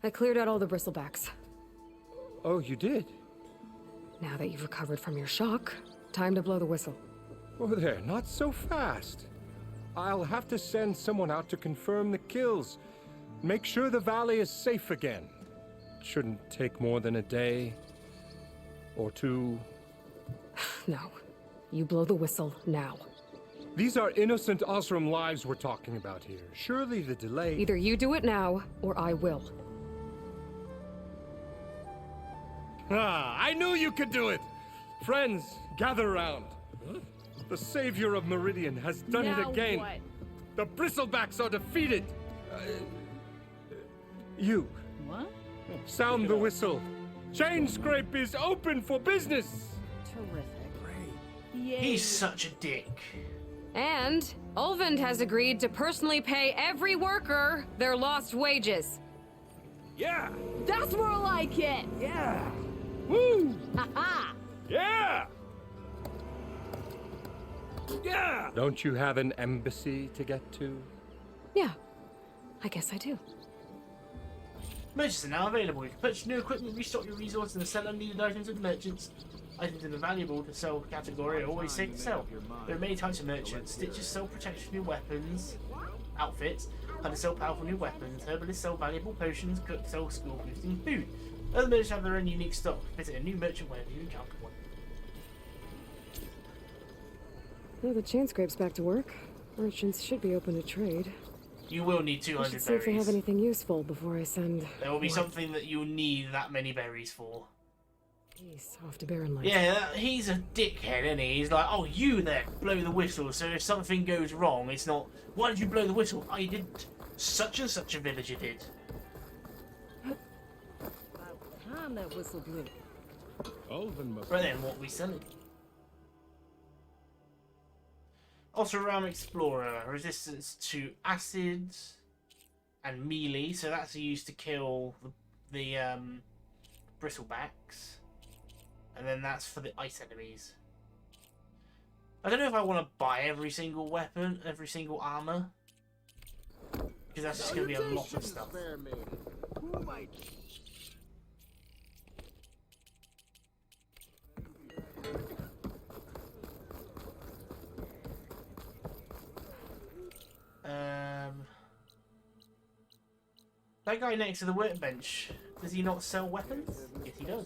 I cleared out all the bristlebacks. Oh, you did? Now that you've recovered from your shock, time to blow the whistle. Oh, there, not so fast. I'll have to send someone out to confirm the kills. Make sure the valley is safe again. Shouldn't take more than a day. Or two. No. You blow the whistle now. These are innocent Osram lives we're talking about here. Surely the delay... Either you do it now, or I will. Ah, I knew you could do it! Friends, gather around. The savior of Meridian has done it again. What? The bristlebacks are defeated. You. What? Sound the whistle. Chainscrape is open for business. Terrific. Yay. He's such a dick. And Ulvund has agreed to personally pay every worker their lost wages. Yeah! That's more like it! Yeah! Woo! Ha-ha! Yeah! Yeah! Don't you have an embassy to get to? Yeah, I guess I do. Merchants are now available. You can purchase new equipment, restock your resources, and sell unneeded items with merchants. Items in the valuable to sell category are always safe to sell. There are many types of merchants. Stitchers sell protection new weapons, outfits. Hunters sell powerful new weapons. Herbalists sell valuable potions. Cooks sell skill boosting food. Other merchants have their own unique stock. Visit a new merchant wherever you encounter one. Now the chain scrape's back to work. Merchants should be open to trade. You will need I 200 should see if they have berries. anything useful before I send. There will be something that you'll need that many berries for. Peace off to Baron Light. Yeah, he's a dickhead, isn't he? He's like, oh, you there, blow the whistle. So if something goes wrong, it's not, why did you blow the whistle? I didn't. Such and such a villager did. About time that whistle blew. Olven must Right then, what are we selling? Ultra-Realm Explorer, resistance to acid and melee, so that's used to kill the bristlebacks, and then that's for the ice enemies. I don't know if I want to buy every single weapon, every single armor, because that's just going to be a lot of stuff. That guy next to the workbench, does he not sell weapons? Yes, he does.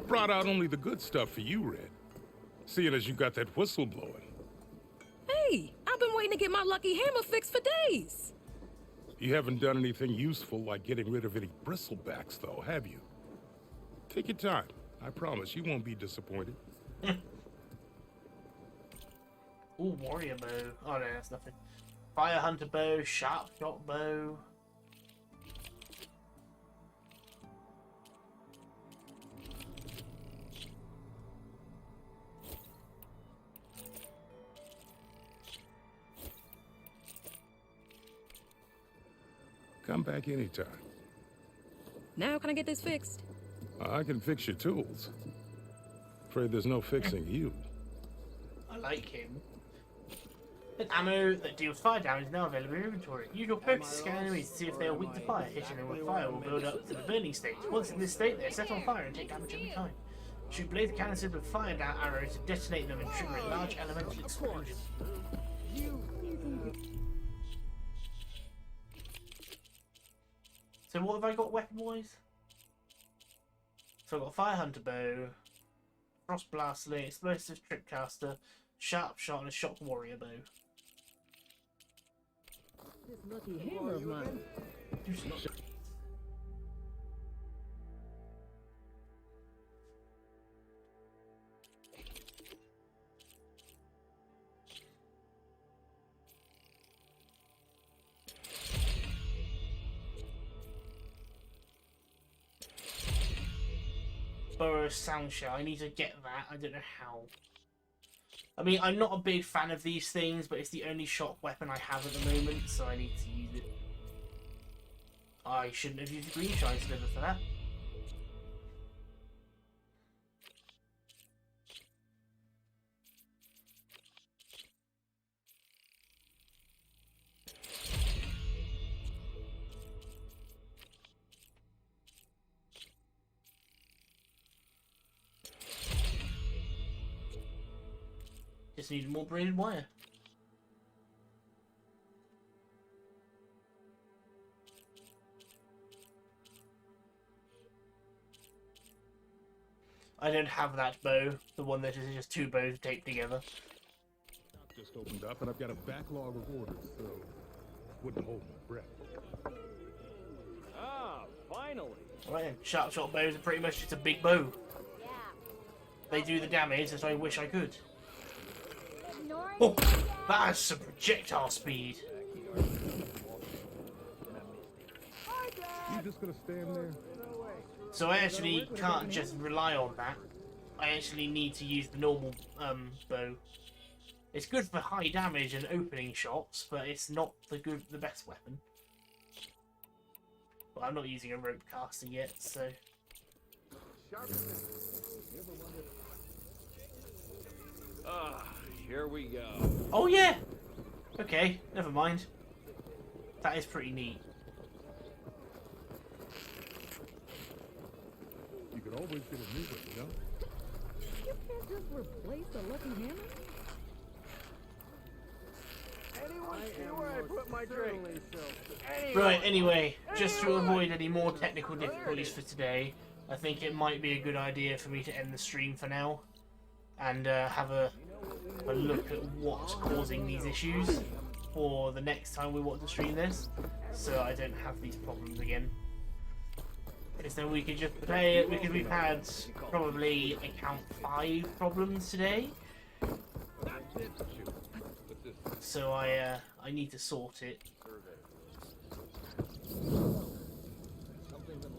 brought out only the good stuff for you, Red. Seeing as you got that whistle blowing. Hey, I've been waiting to get my lucky hammer fixed for days. You haven't done anything useful like getting rid of any bristlebacks, though, have you? Take your time. I promise you won't be disappointed. Ooh, warrior bow. Oh no, that's nothing. Fire hunter bow, sharp shot bow. Come back anytime. Now can I get this fixed? I can fix your tools. Afraid there's no fixing you. I like him. An ammo that deals fire damage is now available in inventory. Use your focus to scan enemies to see if they are weak to fire. Hitting them with fire will build up to the burning stage. Once in this state, they are set on fire and take damage every time. Shoot blaze canisters with fire arrows to detonate them and trigger a large elemental explosion. So what have I got weapon-wise? So I've got a fire hunter bow, frost blast sling, explosive tripcaster, sharp shot, and a shock warrior bow. This lucky hammer of mine. Burrow sound shell. I need to get that. I don't know how. I mean, I'm not a big fan of these things, but it's the only shock weapon I have at the moment, so I need to use it. I shouldn't have used the green shine sliver for that. Just need more braided wire. I don't have that bow, the one that is just two bows taped together. Shop just opened up and I've got a backlog of orders, so wouldn't hold my breath. Ah, finally. Right then, sharp shot bows are pretty much just a big bow. They do the damage as I wish I could. Oh, that has some projectile speed. You just gonna stand there? So I actually can't just rely on that. I actually need to use the normal bow. It's good for high damage and opening shots, but it's not the best weapon. Well, I'm not using a rope caster yet, so... Here we go. Oh, yeah! Okay, never mind. That is pretty neat. You could always get a new one, you know? You can't just replace the lucky hammer? Anyone see where I put my drink? Right, anyway, just to avoid any more technical difficulties for today, I think it might be a good idea for me to end the stream for now and have a look at what's causing these issues for the next time we want to stream this, so I don't have these problems again. Because then we could just play it, because we've had probably, I count 5 problems today. So I need to sort it.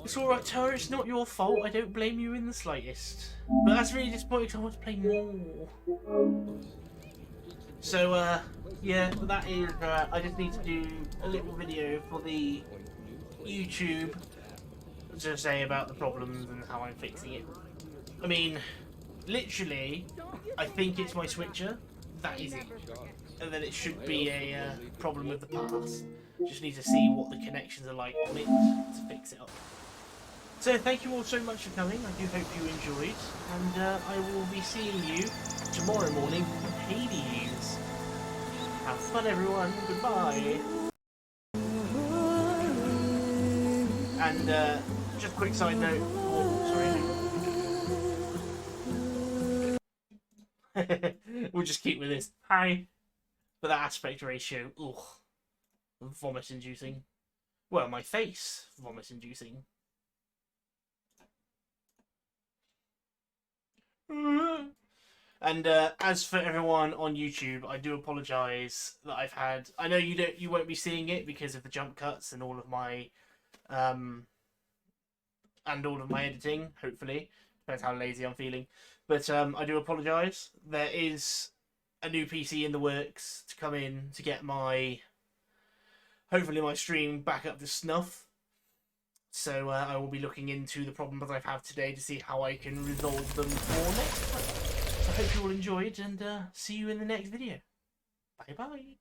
It's alright, Tara, it's not your fault. I don't blame you in the slightest. But that's really disappointing because I want to play more. So, yeah, that is, I just need to do a little video for the YouTube to say about the problems and how I'm fixing it. I mean, literally, I think it's my switcher. That is it. And then it should be a problem of the past. Just need to see what the connections are like on it to fix it up. So thank you all so much for coming. I do hope you enjoyed. And I will be seeing you tomorrow morning for Hades. Have fun, everyone. Goodbye. And just a quick side note. Oh, sorry. We'll just keep with this. Hi. But that aspect ratio, ugh, vomit-inducing. Well, my face, vomit-inducing. And as for everyone on YouTube, I do apologise that I've had. I know you won't be seeing it because of the jump cuts and all of my editing. Hopefully, depends how lazy I'm feeling. But I do apologise. There is a new PC in the works to come in to get hopefully my stream back up to snuff. So I will be looking into the problems that I've had today to see how I can resolve them for next time. So I hope you all enjoyed and see you in the next video. Bye bye.